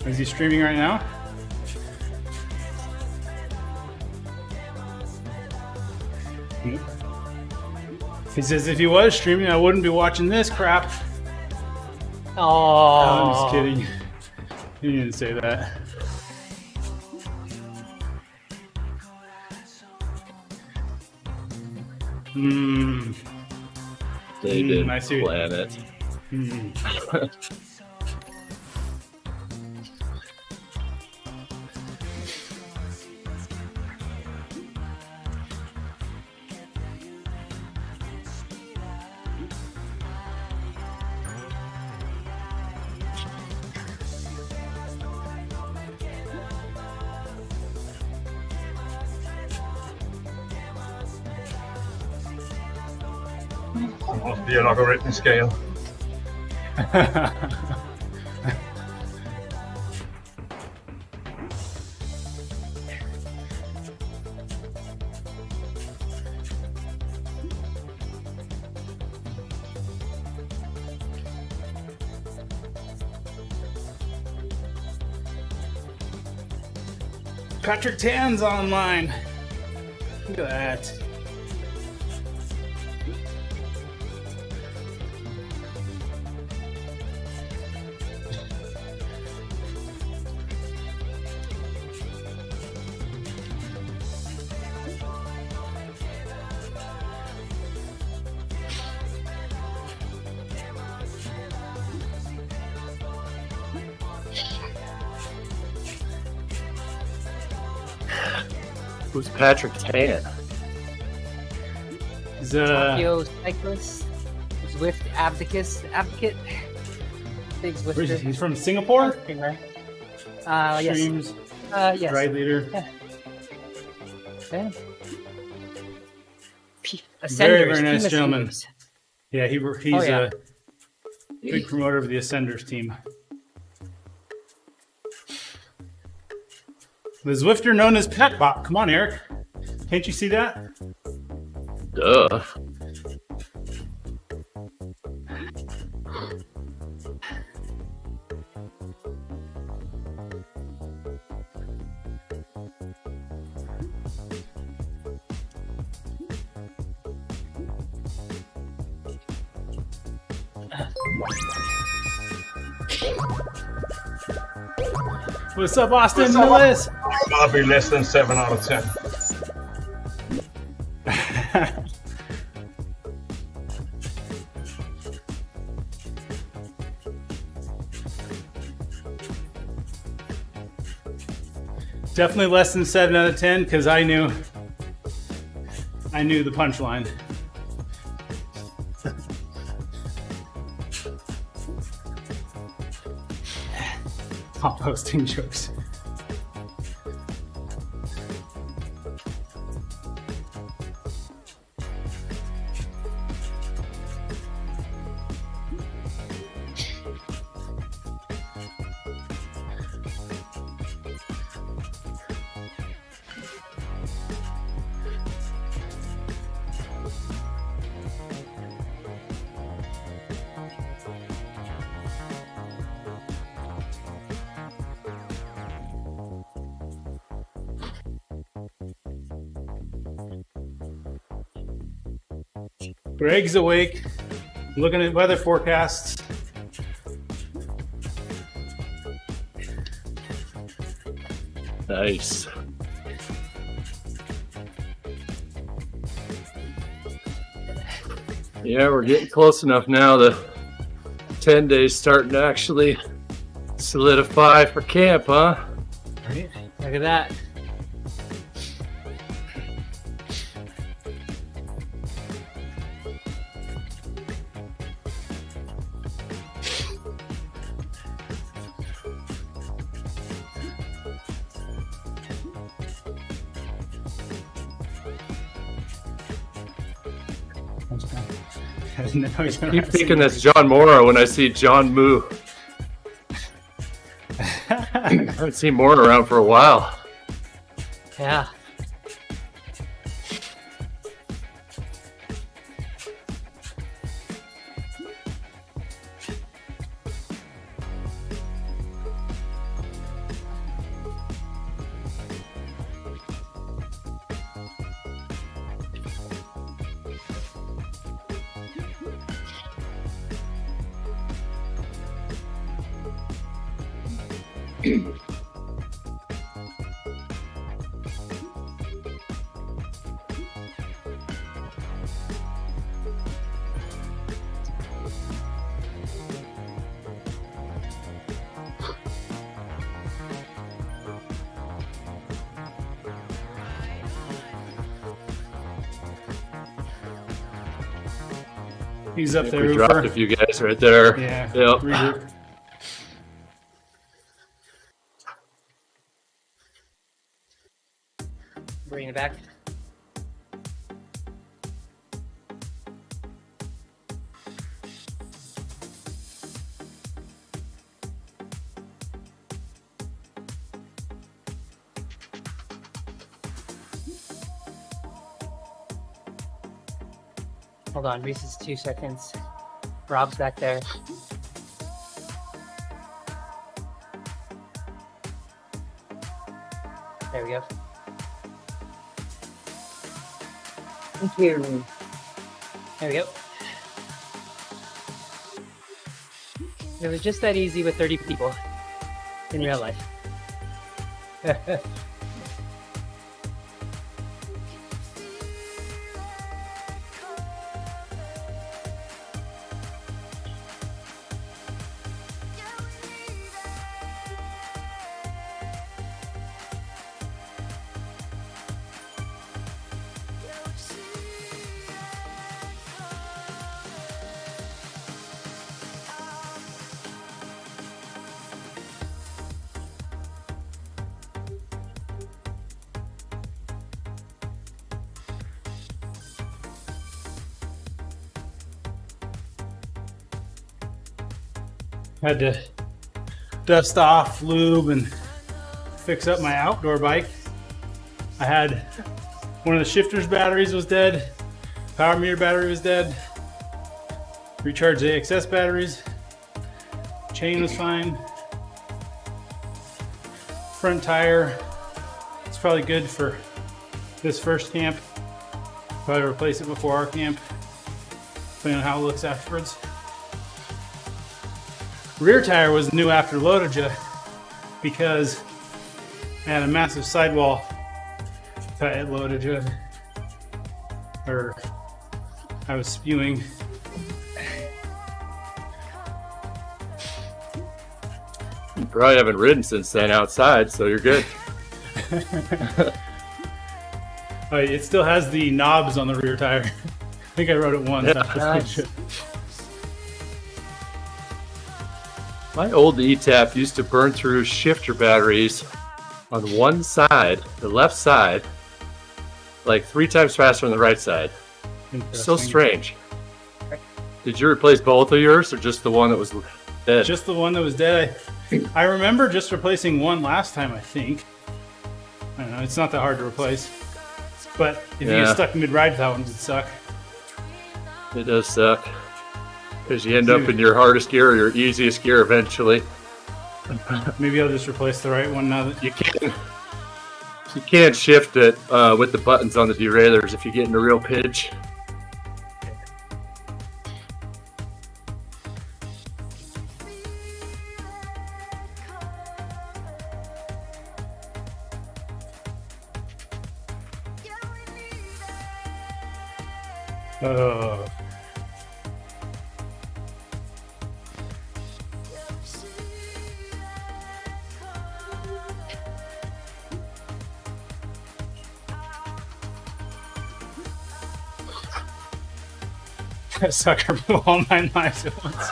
Is he streaming right now? He says if he was streaming, I wouldn't be watching this crap. Oh. I'm just kidding. He didn't say that. Hmm. They didn't I see. plan it. It must be a logarithmic scale. Patrick Tan's online. Look at that. Who's Patrick Tan? He's Tokyo cyclist, Zwift advocate, big Zwifter. he's from Singapore. Yes. Streams, Yes. ride leader. Yeah. Very, very Ascenders, nice Team gentleman. Ascenders. Yeah, he's yeah. a big promoter of the Ascenders team. The Zwifter known as Petbot. Come on, Eric. Can't you see that? Duh. What's up, Austin Willis? I'll be less than 7 out of 10. Definitely less than 7 out of 10 because I knew the punchline. Stop posting jokes. Greg's awake, looking at weather forecasts. Nice. Yeah, we're getting close enough now. The 10 days starting to actually solidify for camp, huh? Right? Look at that. I Keep thinking that's John Mora when I see John Moo. I haven't seen Mora around for a while. Yeah. He's up there. We dropped a few guys right there. Yeah. Yep. Regroup. Bring it back. Hold on, Reese's 2 seconds. Rob's back there. There we go. Thank you. There we go. It was just that easy with 30 people in real life. Had to dust off, lube, and fix up my outdoor bike. I had one of the shifter's batteries was dead, power meter battery was dead, recharged the AXS batteries, chain was fine, front tire, it's probably good for this first camp. Probably replace it before our camp, depending on how it looks afterwards. Rear tire was new after LOTOJA because I had a massive sidewall at LOTOJA, or I was spewing. You probably haven't ridden since then outside, so you're good. It still has the knobs on the rear tire. I think I rode it once. Yeah. Nice. My old ETAP used to burn through shifter batteries on one side, the left side, like 3 times faster than the right side. So strange. Did you replace both of yours or just the one that was dead? Just the one that was dead. I remember just replacing one last time, I think. I don't know, it's not that hard to replace. But if you get stuck mid-ride, that one would suck. It does suck. Because you end up in your hardest gear or your easiest gear eventually. Maybe I'll just replace the right one now that You can't shift it with the buttons on the derailleurs if you get in a real pinch. That sucker blew all 9 lives at once.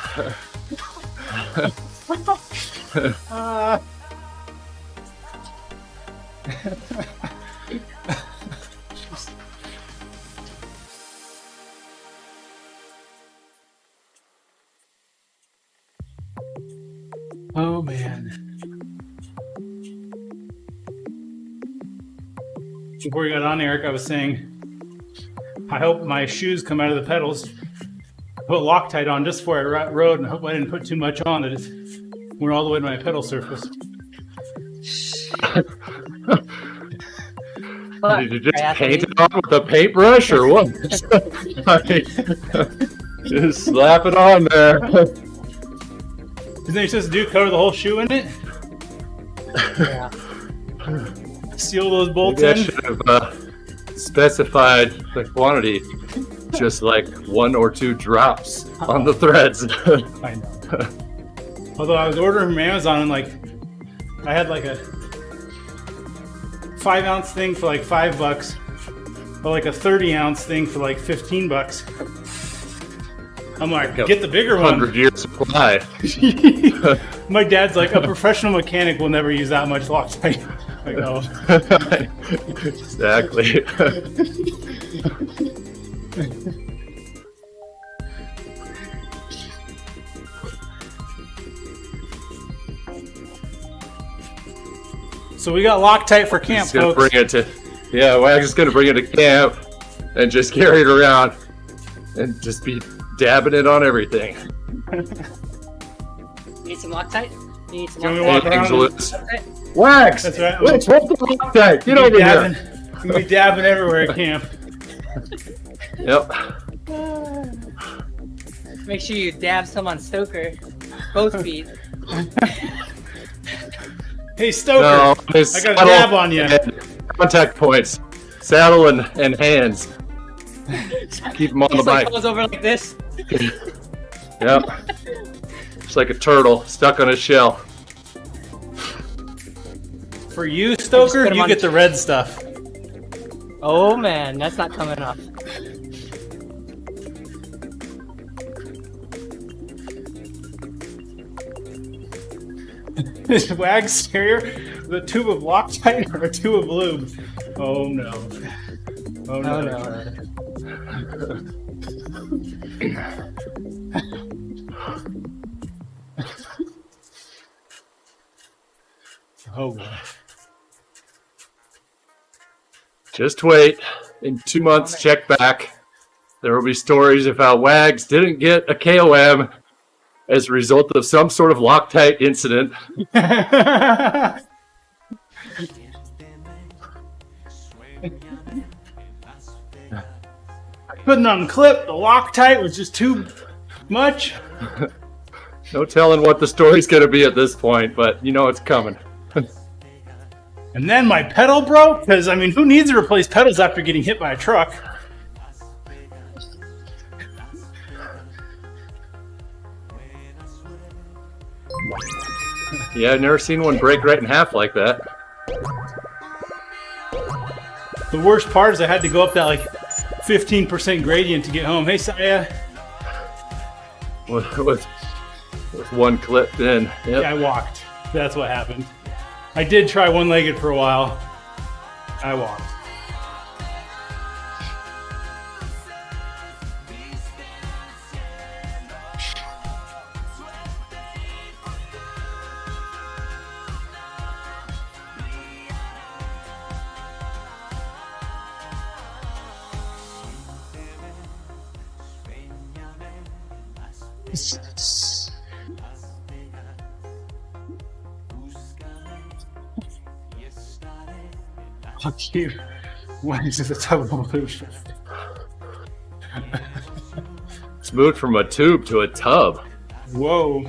Oh man. Before we got on, Eric, I was saying I hope my shoes come out of the pedals. Put Loctite on just before I rode, and I hope I didn't put too much on that it went all the way to my pedal surface. Did you just paint it on with a paintbrush or what? Just slap it on there. Isn't it supposed to do cover the whole shoe in it? Yeah. Seal those bolts Maybe I in? should have specified the quantity. Just like 1 or 2 drops on the threads. I know. Although I was ordering from Amazon and I had like a 5-ounce thing for like $5, or like a 30-ounce thing for like $15. I'm like, get the bigger one. 100-year supply. My dad's like, a professional mechanic will never use that much Loctite. Like, oh. Exactly. So we got Loctite for camp, Just gonna folks. bring it to, Wagon's gonna bring it to camp and just carry it around. and just be dabbing it on everything. Need some Loctite? You need some Do you want me to walk Loctite? around? Thanks, Lewis. Loctite? Wax! That's right. Let's hold the Loctite. Get over dabbing. here. I'm gonna be dabbing everywhere at camp. Yep. Make sure you dab some on Stoker. Both feet. Hey Stoker, No, I got a saddle dab on you. and contact points. Saddle and hands. Keep them on the Just like bike. goes over like this. Yep. It's like a turtle stuck on a shell. For you, Stoker, put 'em you on- get the red stuff. Oh man, that's not coming off. Is Wags carrier the tube of Loctite or a tube of lube? Oh no. Oh no. Oh no. Oh boy. Just wait. In 2 months, check back. There will be stories of how Wags didn't get a KOM as a result of some sort of Loctite incident. Putting on clip, the Loctite was just too much. No telling what the story's going to be at this point, but you know it's coming. And then my pedal broke, because I mean, who needs to replace pedals after getting hit by a truck? Yeah, I've never seen one break right in half like that. The worst part is I had to go up that like 15% gradient to get home. Hey, Saya. With one clip in. Yep. Yeah, I walked. That's what happened. I did try one-legged for a while. I walked. Fuck you. Why is it a tub of illusion? It's moved from a tube to a tub. Whoa.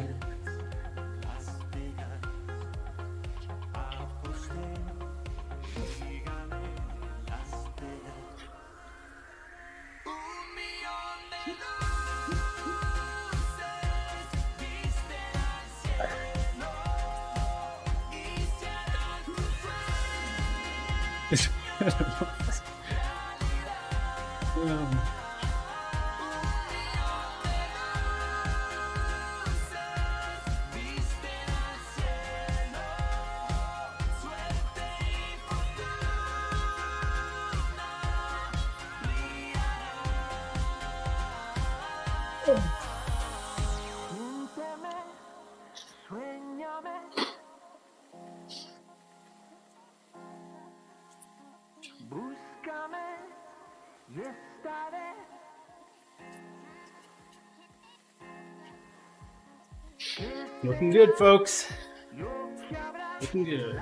Looking good, folks. Looking good.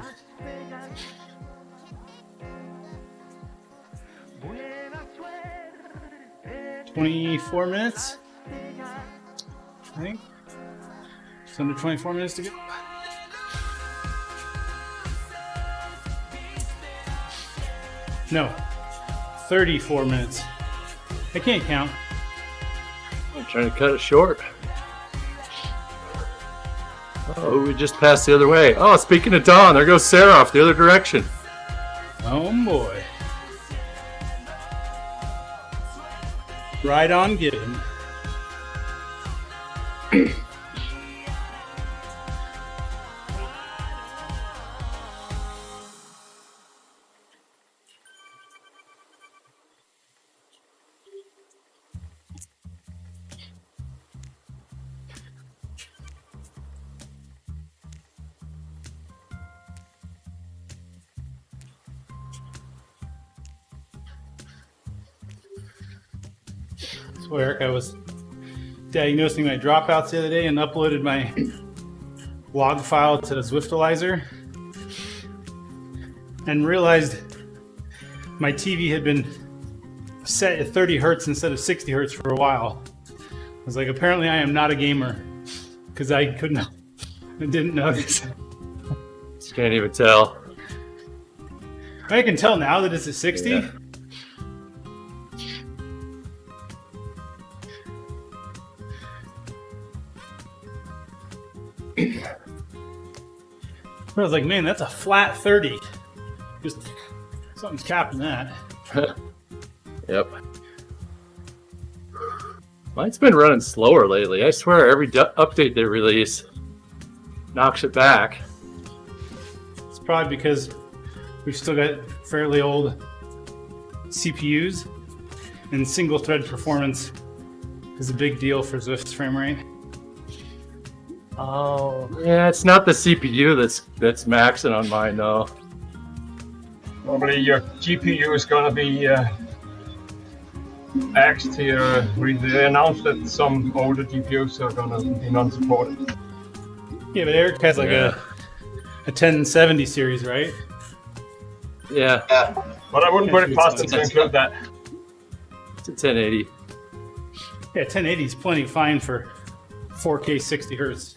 "24 minutes, I think. It's under 24 minutes to go. No, 34 minutes. I can't count. I'm trying to cut it short. Oh, we just passed the other way. Oh, speaking of Dawn, there goes Sarah off the other direction. Oh boy. Right on, get him. So Eric, I was diagnosing my dropouts the other day and uploaded my log file to the Zwiftalizer and realized my TV had been set at 30 hertz instead of 60 hertz for a while. I was like, apparently I am not a gamer because I didn't notice. Just can't even tell. I can tell now that it's at 60. Yeah. I was like, man, that's a flat 30. Just something's capping that. Yep. Mine's been running slower lately. I swear every update they release knocks it back. It's probably because we've still got fairly old CPUs, and single thread performance is a big deal for Zwift's frame rate. Oh. Yeah, it's not the CPU that's maxing on mine though. Probably your GPU is gonna be axed here. They announced that some older GPUs are gonna be non-supported. Yeah, but Eric has like a 1070 series, right? Yeah, But I wouldn't put it past them to include that. it's a 1080. Yeah, 1080 is plenty fine for 4K 60 hertz.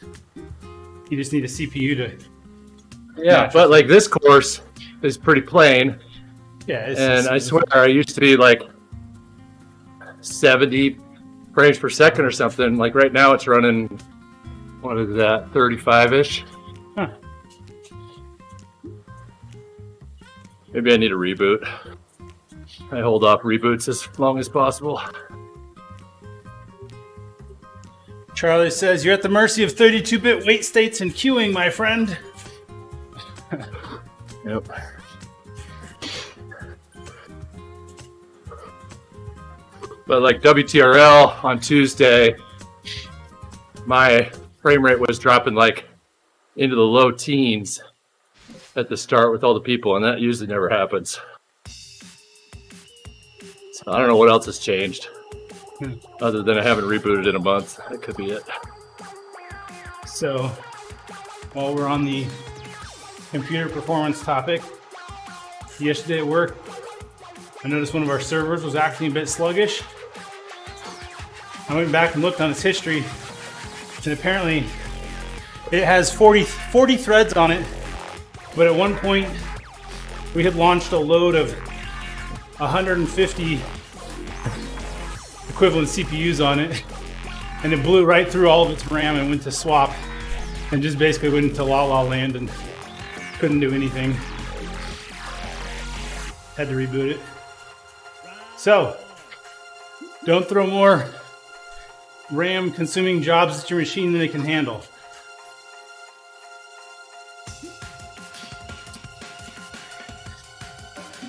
You just need a CPU to. Yeah, but like this course is pretty plain, Yeah, and I swear I used to be like 70 frames per second or something. Like right now it's running, what is that, 35-ish? Huh. Maybe I need a reboot. I hold off reboots as long as possible. Charlie says, you're at the mercy of 32-bit wait states and queuing, my friend. Yep. But like WTRL on Tuesday, my frame rate was dropping like into the low teens at the start with all the people, and that usually never happens. So I don't know what else has changed, other than I haven't rebooted in a month. That could be it. So, while we're on the computer performance topic, yesterday at work, I noticed one of our servers was acting a bit sluggish. I went back and looked on its history, and apparently it has 40 threads on it, but at one point we had launched a load of 150 equivalent CPUs on it, and it blew right through all of its RAM and went to swap, and just basically went into La La Land and couldn't do anything. Had to reboot it. So, don't throw more RAM consuming jobs at your machine than it can handle.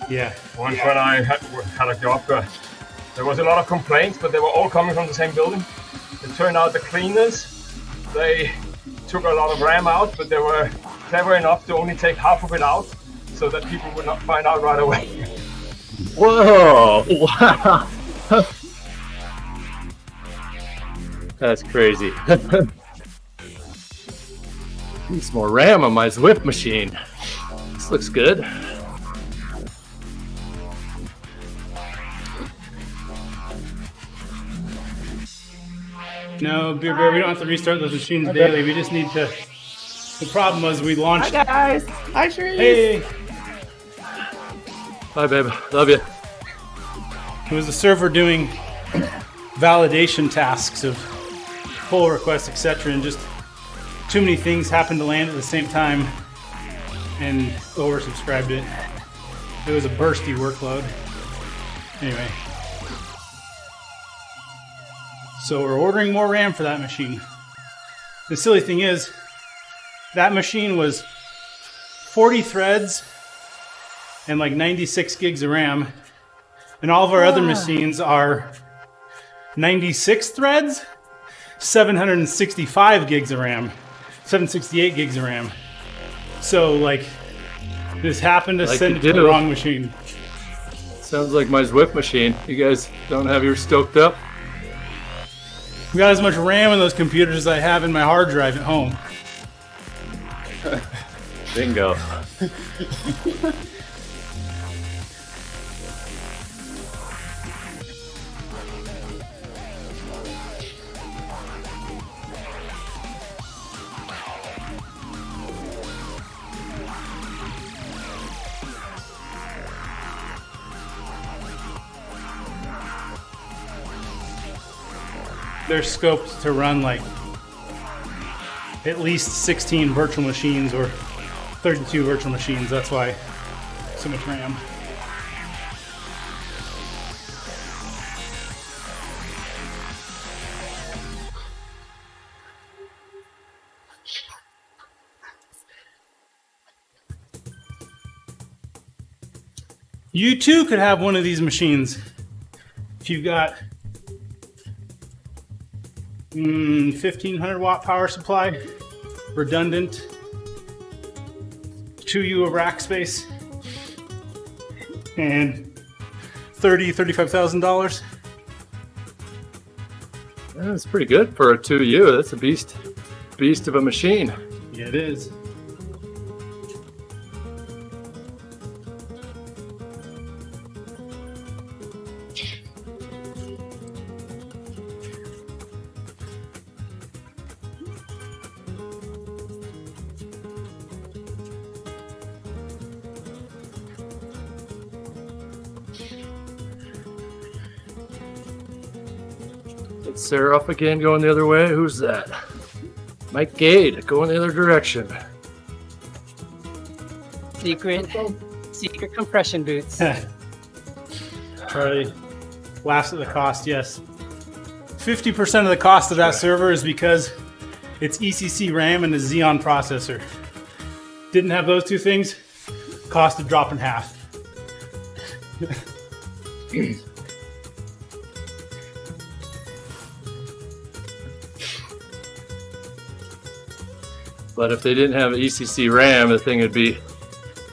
Yeah. Once when I had a job, there was a lot of complaints, but they were all coming from the same building. It turned out the cleaners, they took a lot of RAM out, but they were clever enough to only take half of it out so that people would not find out right away. Whoa! Wow! That's crazy. Need some more RAM on my Zwift machine. This looks good. No, Beer Bear, we don't have to restart those machines daily. We just need to. The problem was we launched. Hi guys. Hi Shrees. Hey! Bye, babe. Love you. It was the server doing validation tasks of pull requests, etc., and just too many things happened to land at the same time and oversubscribed it. It was a bursty workload. Anyway. So we're ordering more RAM for that machine. The silly thing is, that machine was 40 threads and like 96 gigs of RAM. And all of our other machines are 96 threads, 765 gigs of RAM, 768 gigs of RAM. So like, this happened to Like send you it to the do. wrong machine. Sounds like my Zwift machine. You guys don't have yours stoked up? got as much RAM in those computers as I have in my hard drive at home. Bingo. They're scoped to run like at least 16 virtual machines or 32 virtual machines. That's why so much RAM. You too could have one of these machines if you've got 1500 watt power supply, redundant, 2U of rack space, and $35,000. That's pretty good for a 2U. That's a beast of a machine. Yeah, it is. It's Sarah off again, going the other way. Who's that? Mike Gade, going the other direction. Secret compression boots. Charlie laughs at the cost, yes. 50% of the cost of that server is because it's ECC RAM and a Xeon processor. Didn't have those two things, cost would drop in half. But if they didn't have ECC RAM, the thing would be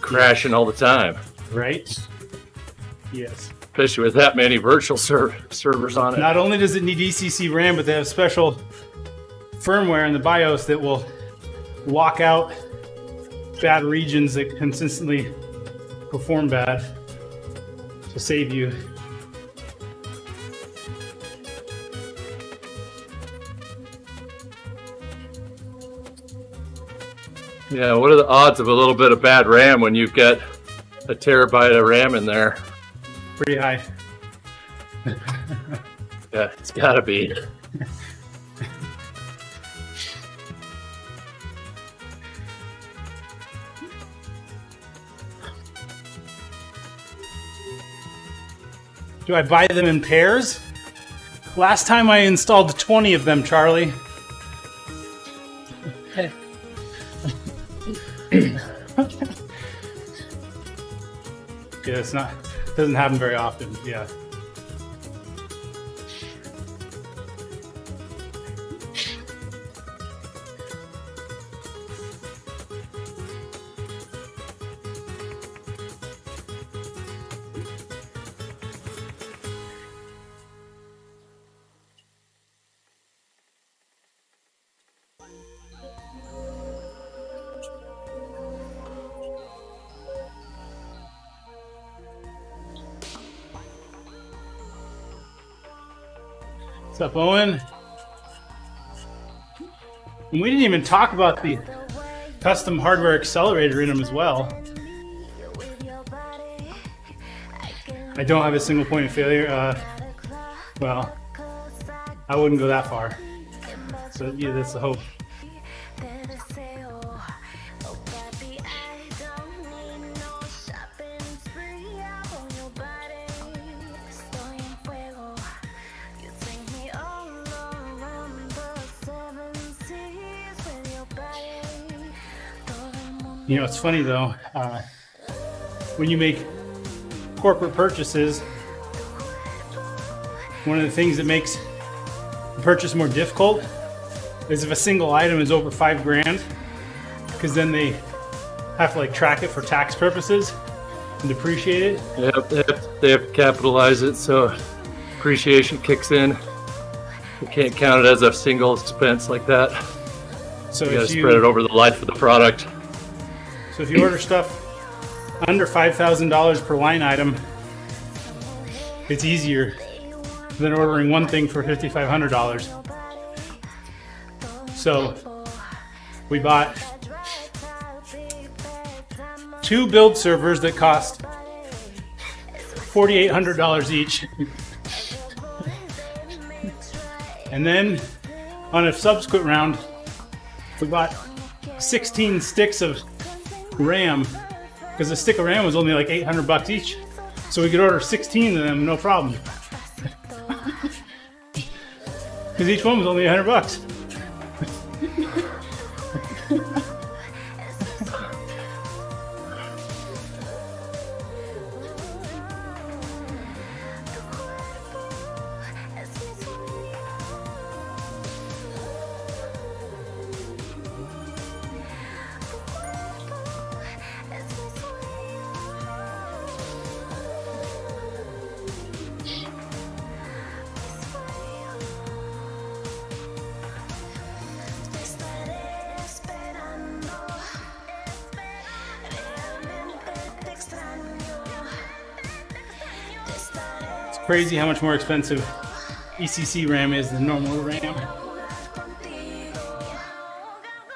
crashing all the time. Right? Yes. Especially with that many virtual servers on it. Not only does it need ECC RAM, but they have special firmware in the BIOS that will lock out bad regions that consistently perform bad to save you. Yeah, what are the odds of a little bit of bad RAM when you've got a terabyte of RAM in there? Pretty high. Yeah, it's gotta be. Do I buy them in pairs? Last time I installed 20 of them, Charlie. Yeah, it's not, doesn't happen very often, yeah. What's up, Owen? And we didn't even talk about the custom hardware accelerator in them as well. I don't have a single point of failure. Well, I wouldn't go that far. So yeah, that's the hope. You know, it's funny though, when you make corporate purchases, one of the things that makes the purchase more difficult is if a single item is over $5,000, because then they have to like track it for tax purposes and depreciate it. Yep, they have to capitalize it, so depreciation kicks in. You can't count it as a single expense like that. So You gotta if spread it over the life of the product. So if you order stuff under $5,000 per line item, it's easier than ordering one thing for $5,500. So we bought 2 build servers that cost $4,800 each. And then on a subsequent round, we bought 16 sticks of RAM, because the stick of RAM was only like $800 each. So we could order 16 of them, no problem. Because each one was only $100. Crazy how much more expensive ECC RAM is than normal RAM.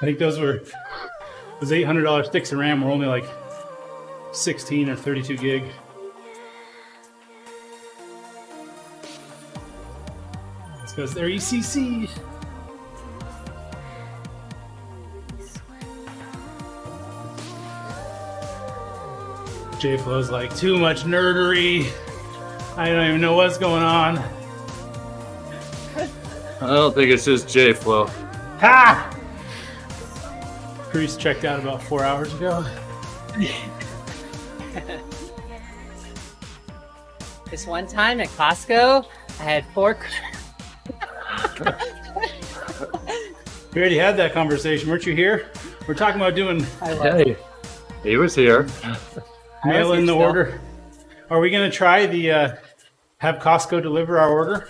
I think those $800 sticks of RAM were only like 16 or 32 gig. It's because they're ECC. JFlow's like, too much nerdery. I don't even know what's going on. I don't think it's just JFlow. Ha! Chris checked out about 4 hours ago. This one time at Costco, I had 4. We already had that conversation, weren't you here? We're talking about doing Hey, he was here. mail in the still. order. Are we gonna try the have Costco deliver our order?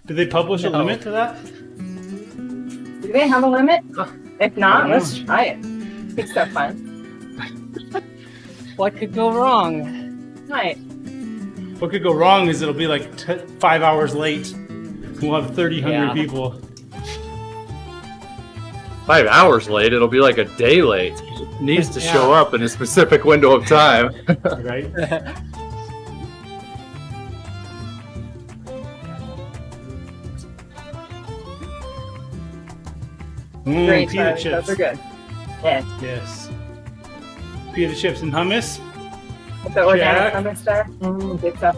Did they publish a No. limit to that? Do they have a limit? If not, let's try it. It's so fun. What could go wrong? Right. What could go wrong is it'll be like 5 hours late. We'll have 3,000 Yeah. people. 5 hours late, it'll be like a day late. It needs to Yeah. show up in a specific window of time. Right? Great. Pita Those chips. are good. Yeah. Yes. Pita chips and hummus. With the organic Jack. hummus there. Good stuff.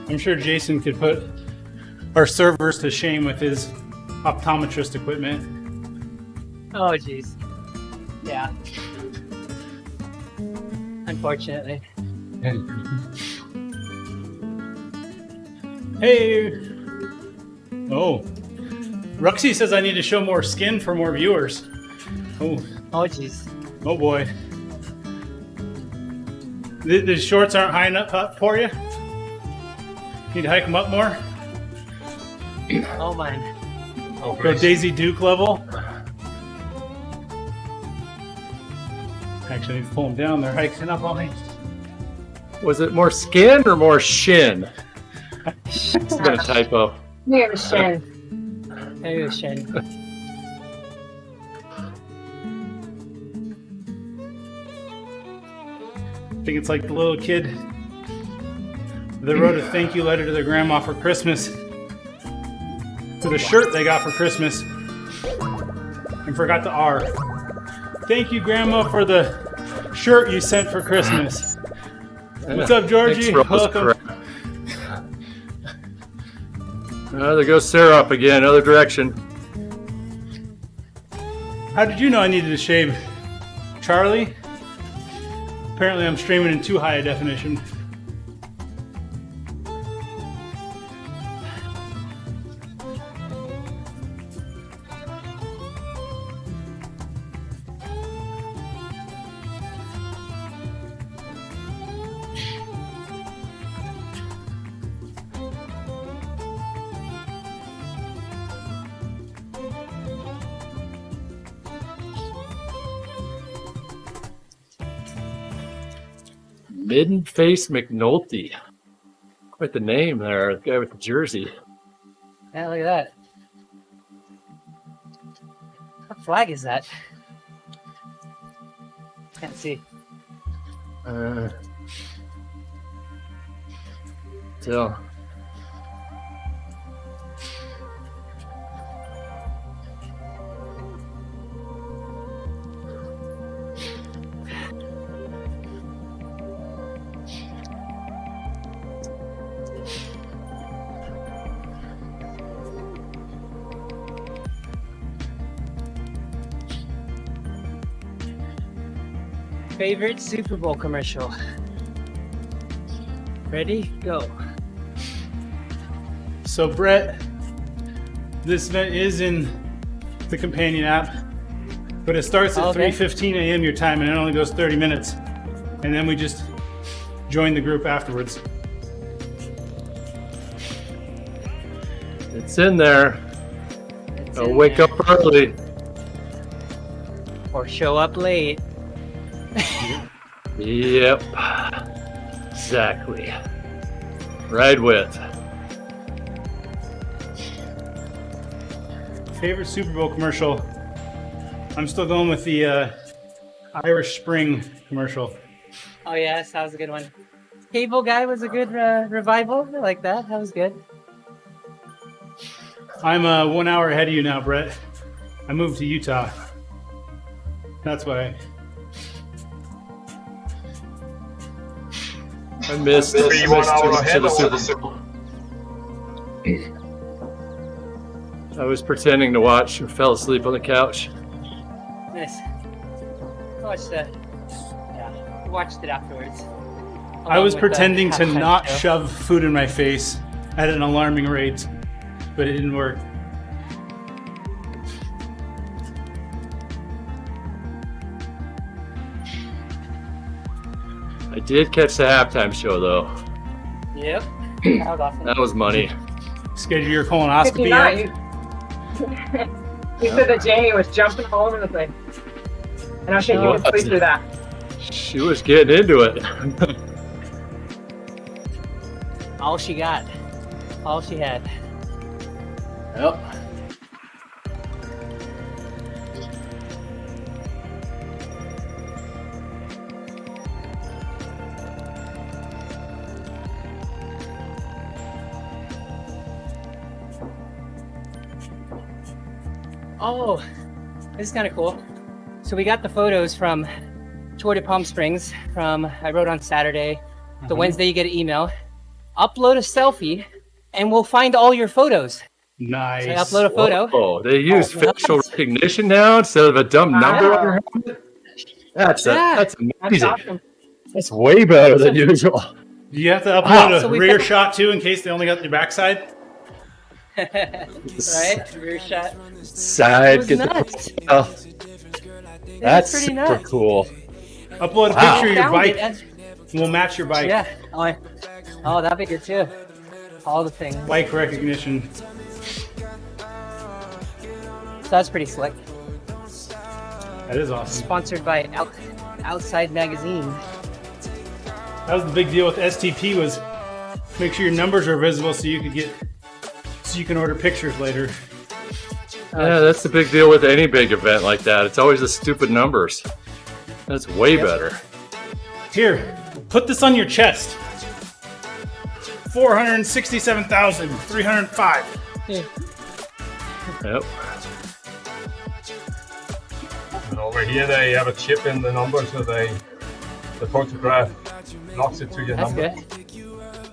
I'm sure Jason could put our servers to shame with his optometrist equipment. Oh, jeez. Yeah. Unfortunately. Hey! Oh. Ruxy says I need to show more skin for more viewers. Oh, Oh, jeez. oh boy. The shorts aren't high enough up for you? Need to hike them up more? Oh, man. Go Daisy Duke level? Actually, I need to pull them down. They're hiking up on me. Was it more skin or more shin? It's been a typo. Near the shin. Maybe a shin. I think it's like the little kid that wrote a thank you letter to their grandma for Christmas for the shirt they got for Christmas and forgot the R. Thank you, Grandma, for the shirt you sent for Christmas. What's up, Georgie? Thanks, Rose. Welcome. There goes Sarah up again, other direction. How did you know I needed to shave? Charlie? Apparently I'm streaming in too high a definition. Midden-Face McNulty. Quite the name there, the guy with the jersey. Yeah, look at that. What flag is that? Can't see. So. Favorite Super Bowl commercial? Ready? Go. So Brett, this event is in the companion app, but it starts at 3:15 a.m. your time and it only goes 30 minutes. And then we just join the group afterwards. It's in there. It's I'll in wake there. up early. Or show up late. Yep. Exactly. Ride with. Favorite Super Bowl commercial? I'm still going with the Irish Spring commercial. Oh yes, that was a good one. Cable Guy was a good revival. I like that. That was good. I'm 1 hour ahead of you now, Brett. I moved to Utah. That's why. I missed Be 1 hour ahead the of Super Bowl. I was pretending to watch and fell asleep on the couch. Nice. I watched that. Yeah, I watched it afterwards. I was pretending to halftime not show. shove food in my face at an alarming rate, but it didn't work. I did catch the halftime show though. Yep. That was awesome. That was money. Schedule your colonoscopy Did yet? you said that Jamie was jumping all over the place. I don't think you can sleep through that. She was getting into it. All she got. All she had. Yep. Oh, this is kind of cool. So we got the photos from Tour de Palm Springs I wrote on Saturday. The Wednesday you get an email. Upload a selfie and we'll find all your photos. Nice. So I upload a photo. Oh, they use Oh, facial nice. recognition now instead of a dumb number on your head. That's Yeah. amazing. That's awesome. That's way better than usual. Do you have to upload So a we rear found- shot too in case they only got your backside? Right? Rear shot. It Side, was get nuts. the. Oh, that's pretty super nuts. cool. Upload a Wow. picture of your Found bike. it as- We'll match your bike. Yeah. Oh, that'd be good too. All the things. Bike recognition. So that's pretty slick. That is awesome. Sponsored by Outside Magazine. That was the big deal with STP was make sure your numbers are visible so you can order pictures later. Yeah, that's the big deal with any big event like that. It's always the stupid numbers. That's way better. Here, put this on your chest. 467,305. Yep. And over here they have a chip in the number, so the photograph locks it to your That's number. good.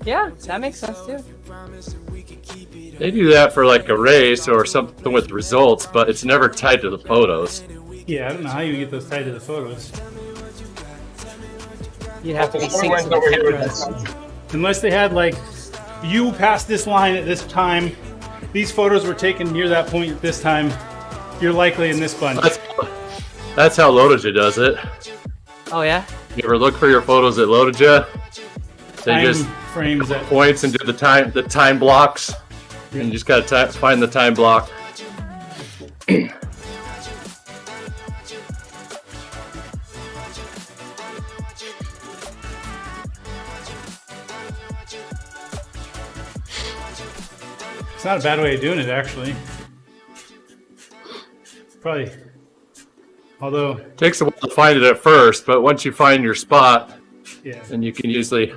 Yeah, that makes sense too. They do that for like a race or something with results, but it's never tied to the photos. Yeah, I don't know how you get those tied to the photos. You'd have to be Before we synced went to the over here camera. with Unless they had like, you passed this line at this time. These photos were taken near that point at this time. You're likely in this bunch. That's how Lodaja does it. Oh yeah? You ever look for your photos at Lodaja? They Time just frames that. points and do the time blocks. And you just gotta find the time block. It's not a bad way of doing it, actually. Probably. Although, Takes a while to find it at first, but once you find your spot, yeah. then you can usually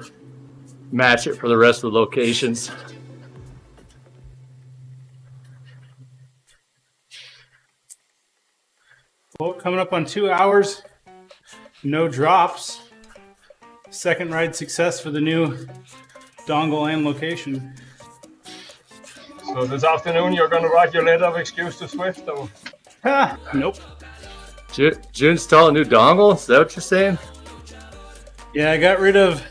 match it for the rest of the locations. Well, coming up on 2 hours, no drops. Second ride success for the new dongle and location. So this afternoon you're going to write your letter of excuse to Swift, or? Nope. Did you install a new dongle? Is that what you're saying? Yeah, I got rid of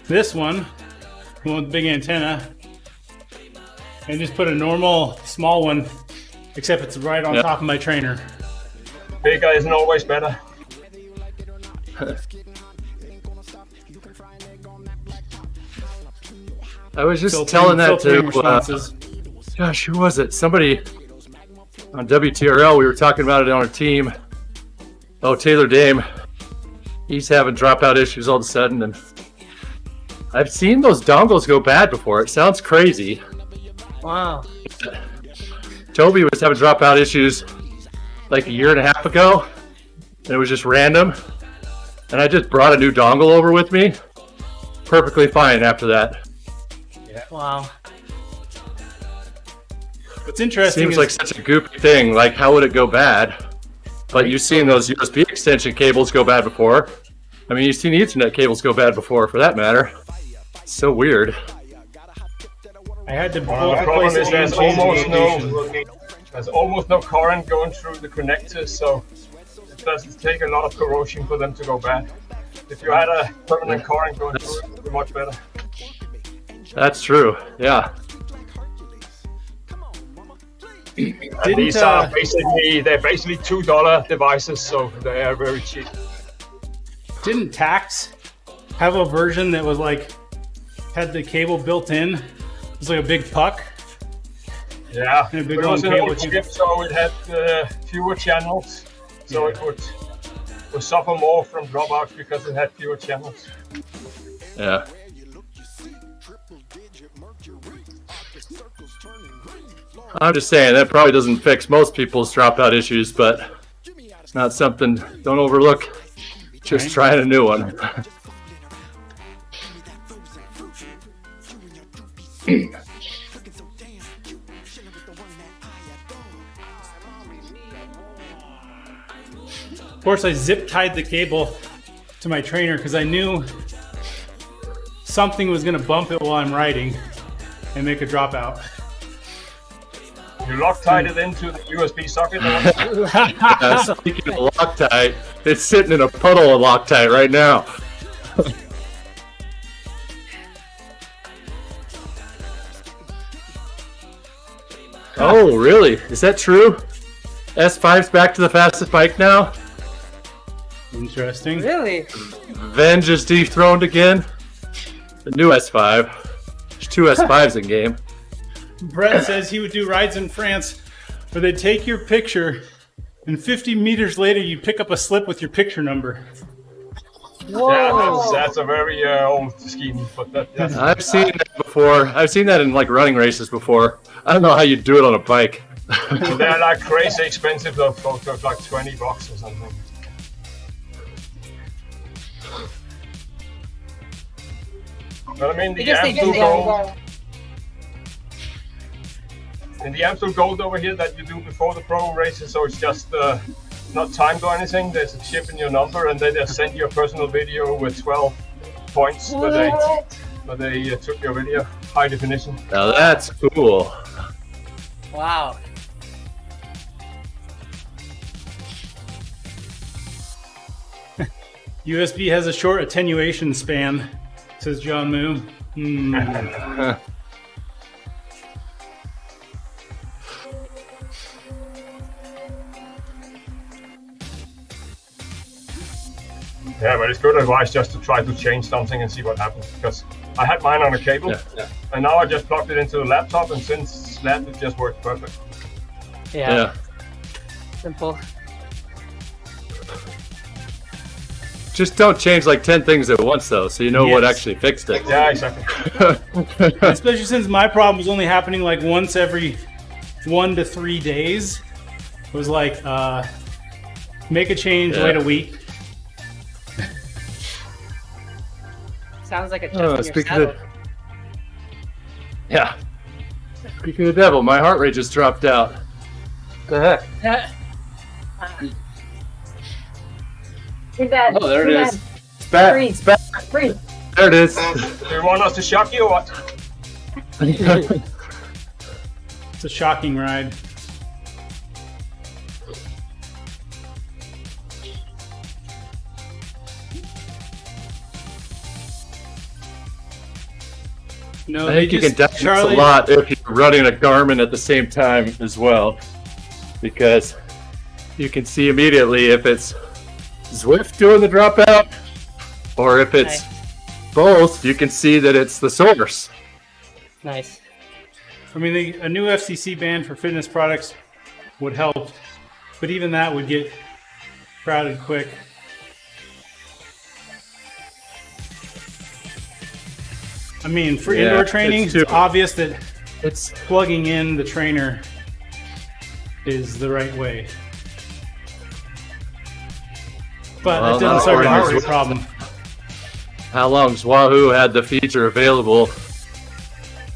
this one, the one with the big antenna, and just put a normal small one, except it's right on top of my trainer. Bigger isn't always better. I was just telling that filtering to, responses. gosh, who was it? Somebody on WTRL, we were talking about it on our team. Oh, Taylor Dame. He's having dropout issues all of a sudden, and I've seen those dongles go bad before. It sounds crazy. Wow. Toby was having dropout issues like a year and a half ago, and it was just random. And I just brought a new dongle over with me. Perfectly fine after that. Wow. What's interesting Seems is like such a goofy thing. Like, how would it go bad? But you've seen those USB extension cables go bad before. I mean, you've seen Ethernet cables go bad before, for that matter. It's so weird. I had to The problem is there's almost no current going through the connectors, so it doesn't take a lot of corrosion for them to go bad. If you had a permanent current going through it, it would be much better. That's true. Yeah. These are they're basically $2 devices, so they are very cheap. Didn't Tax have a version that was like had the cable built in? It was like a big puck. Yeah, And a big it was long an cable old too. chip, so it had fewer channels, so it would suffer more from dropouts because it had fewer channels. Yeah. I'm just saying, that probably doesn't fix most people's dropout issues, but it's not something, don't overlook. Just trying a new one. Of course, I zip tied the cable to my trainer because I knew something was going to bump it while I'm riding and make a dropout. You Loctite it into the USB socket. Speaking of Loctite, it's sitting in a puddle of Loctite right now. Oh, really? Is that true? S5's back to the fastest bike now? Interesting. Really? Venge is dethroned again? The new S5. There's two S5s in game. Brett says he would do rides in France where they'd take your picture and 50 meters later you'd pick up a slip with your picture number. Yeah, that's a very old scheme, but that's I've seen that before. I've seen that in like running races before. I don't know how you do it on a bike. they're like crazy expensive. Those photos, like $20 or something. But I mean, the absolute gold. And the absolute gold over here that you do before the pro races, so it's just not timed or anything. There's a chip in your number, and they just send you a personal video with 12 points where they took your video, high definition. Now that's cool. Wow. USB has a short attenuation span, says John Moo. Yeah, but it's good advice just to try to change something and see what happens, because I had mine on a cable, and now I just plugged it into the laptop, and since that it just works perfect. Yeah. Simple. Just don't change like 10 things at once, though, so you know what Yes. actually fixed it. Yeah, exactly. Especially since my problem was only happening like once every 1 to 3 days. It was like, make a change, wait a week. Sounds like a chip Oh, in your speaking saddle. of, yeah. Speaking of the devil, my heart rate just dropped out. The heck? You're dead. Oh, there it You're is. dead. It's back. Breathe. It's back. Breathe. There it is. Do you want us to shock you or what? It's a shocking ride. No, I they think you can just- digest Charlie, a lot if you're running a Garmin at the same time as well, because you can see immediately if it's Zwift doing the dropout, or if it's both. You can see that it's the source. Nice. I mean, a new FCC ban for fitness products would help, but even that would get crowded quick. I mean, for Yeah, indoor it's training, too- it's obvious that It's plugging in the trainer is the right way. But Well, it doesn't not solve the according heart to rate Zwift. problem. how long's Wahoo had the feature available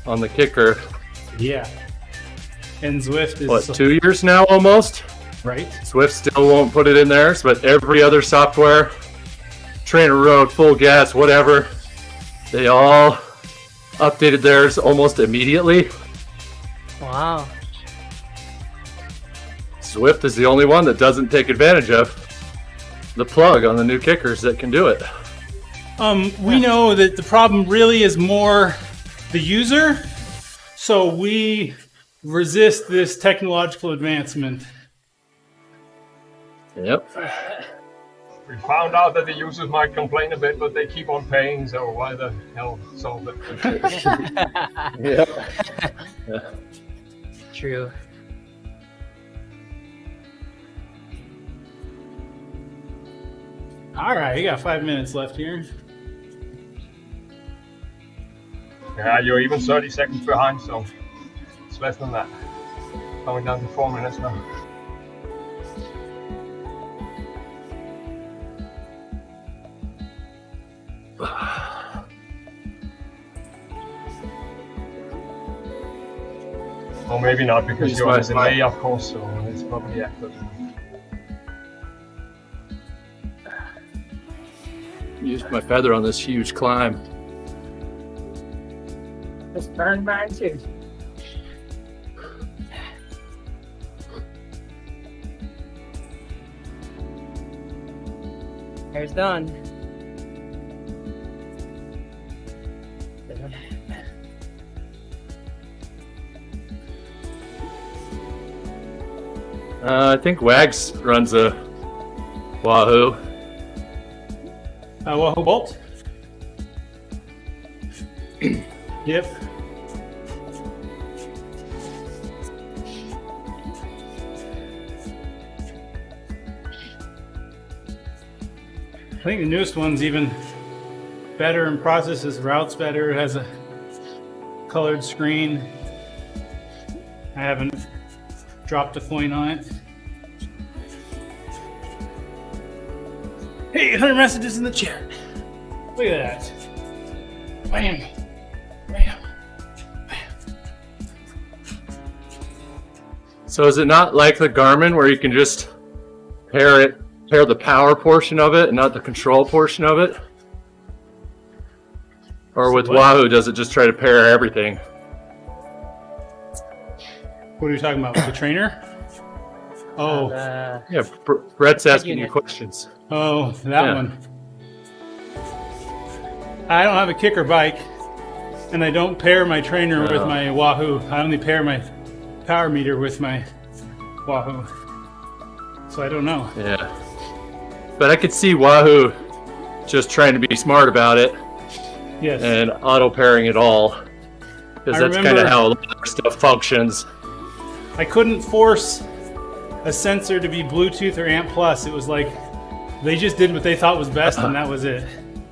on the kicker? Yeah. And Zwift is What, 2 years now almost? right. Swift still won't put it in theirs, but every other software, Trainer Road, Full Gas, whatever, they all updated theirs almost immediately. Wow. Swift is the only one that doesn't take advantage of the plug on the new kickers that can do it. We know that the problem really is more the user, so we resist this technological advancement. Yep. We found out that the users might complain a bit, but they keep on paying, so why the hell solve it? Yep. True. All right, you got 5 minutes left here. Yeah, you're even 30 seconds behind, so it's less than that. Coming down to 4 minutes now. Or maybe not, because Use you're on my- a delay, of course, so it's probably active. Used my feather on this huge climb. Just burn mine too. Hair's done. I think Wags runs a Wahoo. Wahoo Bolt. Yep. I think the newest one's even better and processes routes better. It has a colored screen. I haven't dropped a coin on it. Hey, 100 messages in the chat. Look at that. Bam. Bam. So is it not like the Garmin where you can just pair the power portion of it and not the control portion of it? Or with What? Wahoo, does it just try to pair everything? What are you talking about? With the trainer? Oh, Yeah, Brett's asking you unit. questions. oh, that Yeah. one. I don't have a kicker bike, and I don't pair my trainer with Oh. my Wahoo. I only pair my power meter with my Wahoo. So I don't know. Yeah. But I could see Wahoo just trying to be smart about it Yes. and auto pairing it all. Because I that's kind remember- of how a lot of stuff functions. I couldn't force a sensor to be Bluetooth or ANT Plus. It was like They just did what they thought was best, and that was it.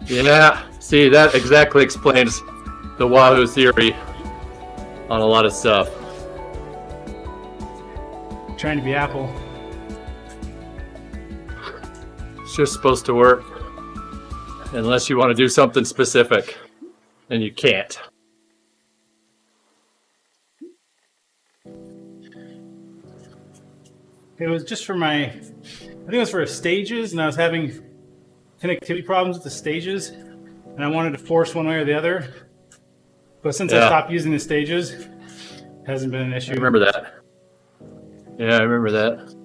Yeah, see, that exactly explains the Wahoo theory on a lot of stuff. Trying to be Apple. It's just supposed to work unless you want to do something specific, and you can't. It was just for I think it was for stages, and I was having connectivity problems with the stages, and I wanted to force one way or the other. But since I stopped using the stages, it hasn't been an issue. I remember that. Yeah, I remember that.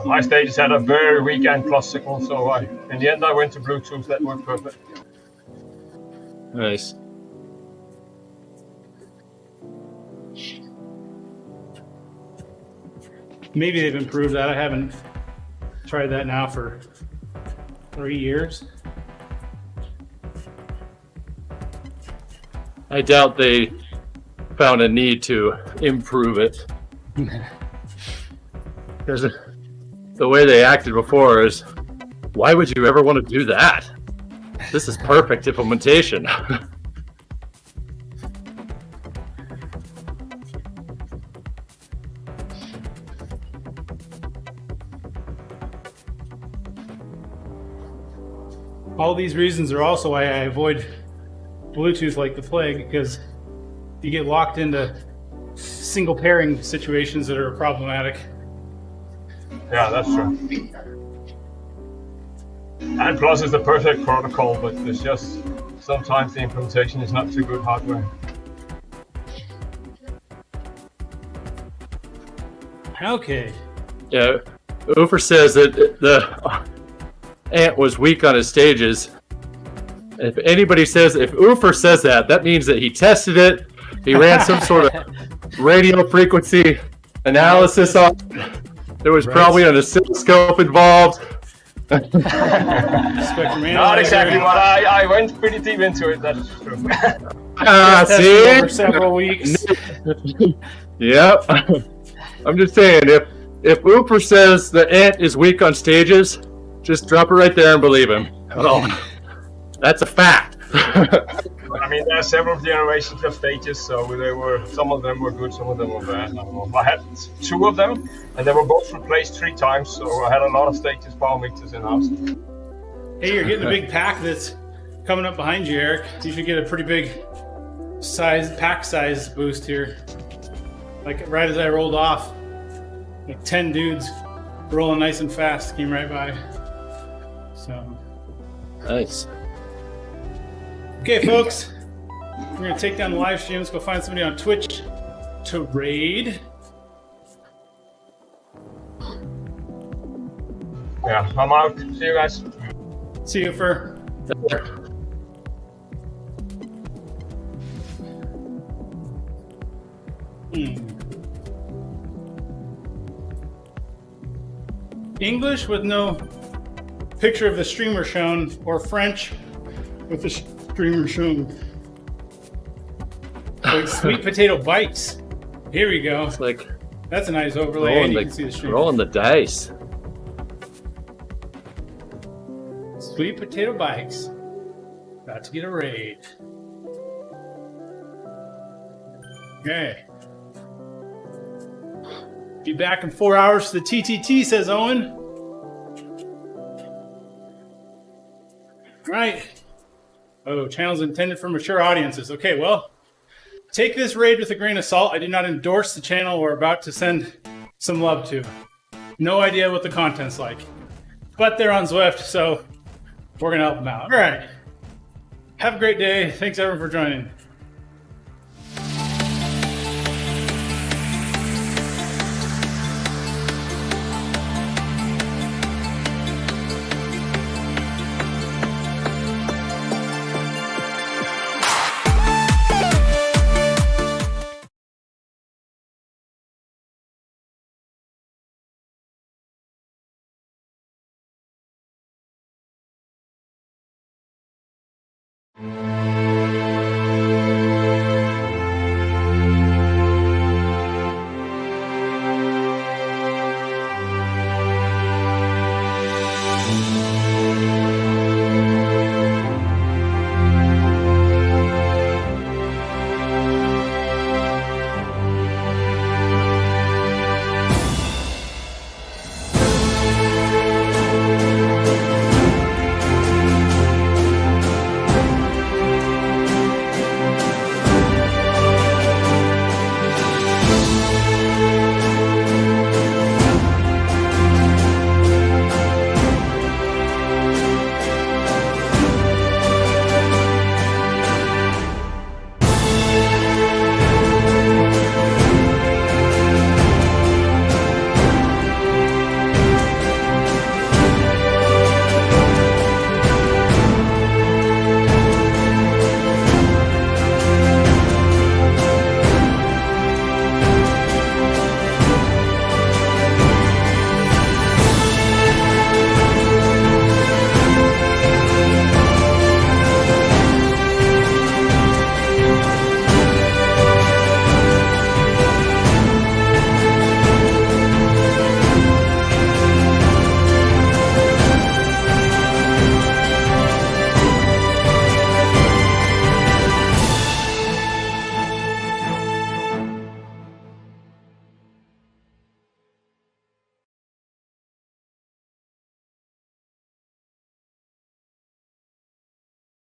My stages had a very weak N plus signal, so in the end I went to Bluetooth. That worked perfect. Nice. Maybe they've improved that. I haven't tried that now for 3 years. I doubt they found a need to improve it. Because the way they acted before is, why would you ever want to do that? This is perfect implementation. All these reasons are also why I avoid Bluetooth like the plague, because you get locked into single pairing situations that are problematic. Yeah, that's true. And plus is the perfect protocol, but it's just sometimes the implementation is not too good hardware. Okay. Yeah, Ufer says that the Ant was weak on his stages. If anybody says, if Ufer says that, that means that he tested it. He ran some sort of radio frequency analysis on it. There was probably an oscilloscope involved. Not exactly, but I went pretty deep into it, that's true. See? Over several weeks. Yep. I'm just saying, if Ufer says the Ant is weak on stages, just drop it right there and believe him. Oh, that's a fact. I mean, there are several generations of stages, so some of them were good, some of them were bad. I had 2 of them, and they were both replaced 3 times, so I had a lot of stages power mixers in house. Hey, you're getting a big pack that's coming up behind you, Eric. You should get a pretty big pack size boost here. Like right as I rolled off, like 10 dudes rolling nice and fast came right by. So Nice. okay, folks, we're gonna take down the live stream. Let's go find somebody on Twitch to raid. Yeah, I'm out. See you guys. See you for. English with no picture of the streamer shown, or French with the streamer shown. Like sweet potato bites. Here we go. It's like That's a nice overlay. And you can see the stream. rolling the dice. Sweet potato bikes. About to get a raid. Okay. Be back in 4 hours for the TTT, says Owen. Right. Oh, channels intended for mature audiences. Okay, well, take this raid with a grain of salt. I did not endorse the channel we're about to send some love to. No idea what the content's like. But they're on Zwift, so we're going to help them out. All right. Have a great day. Thanks, everyone, for joining.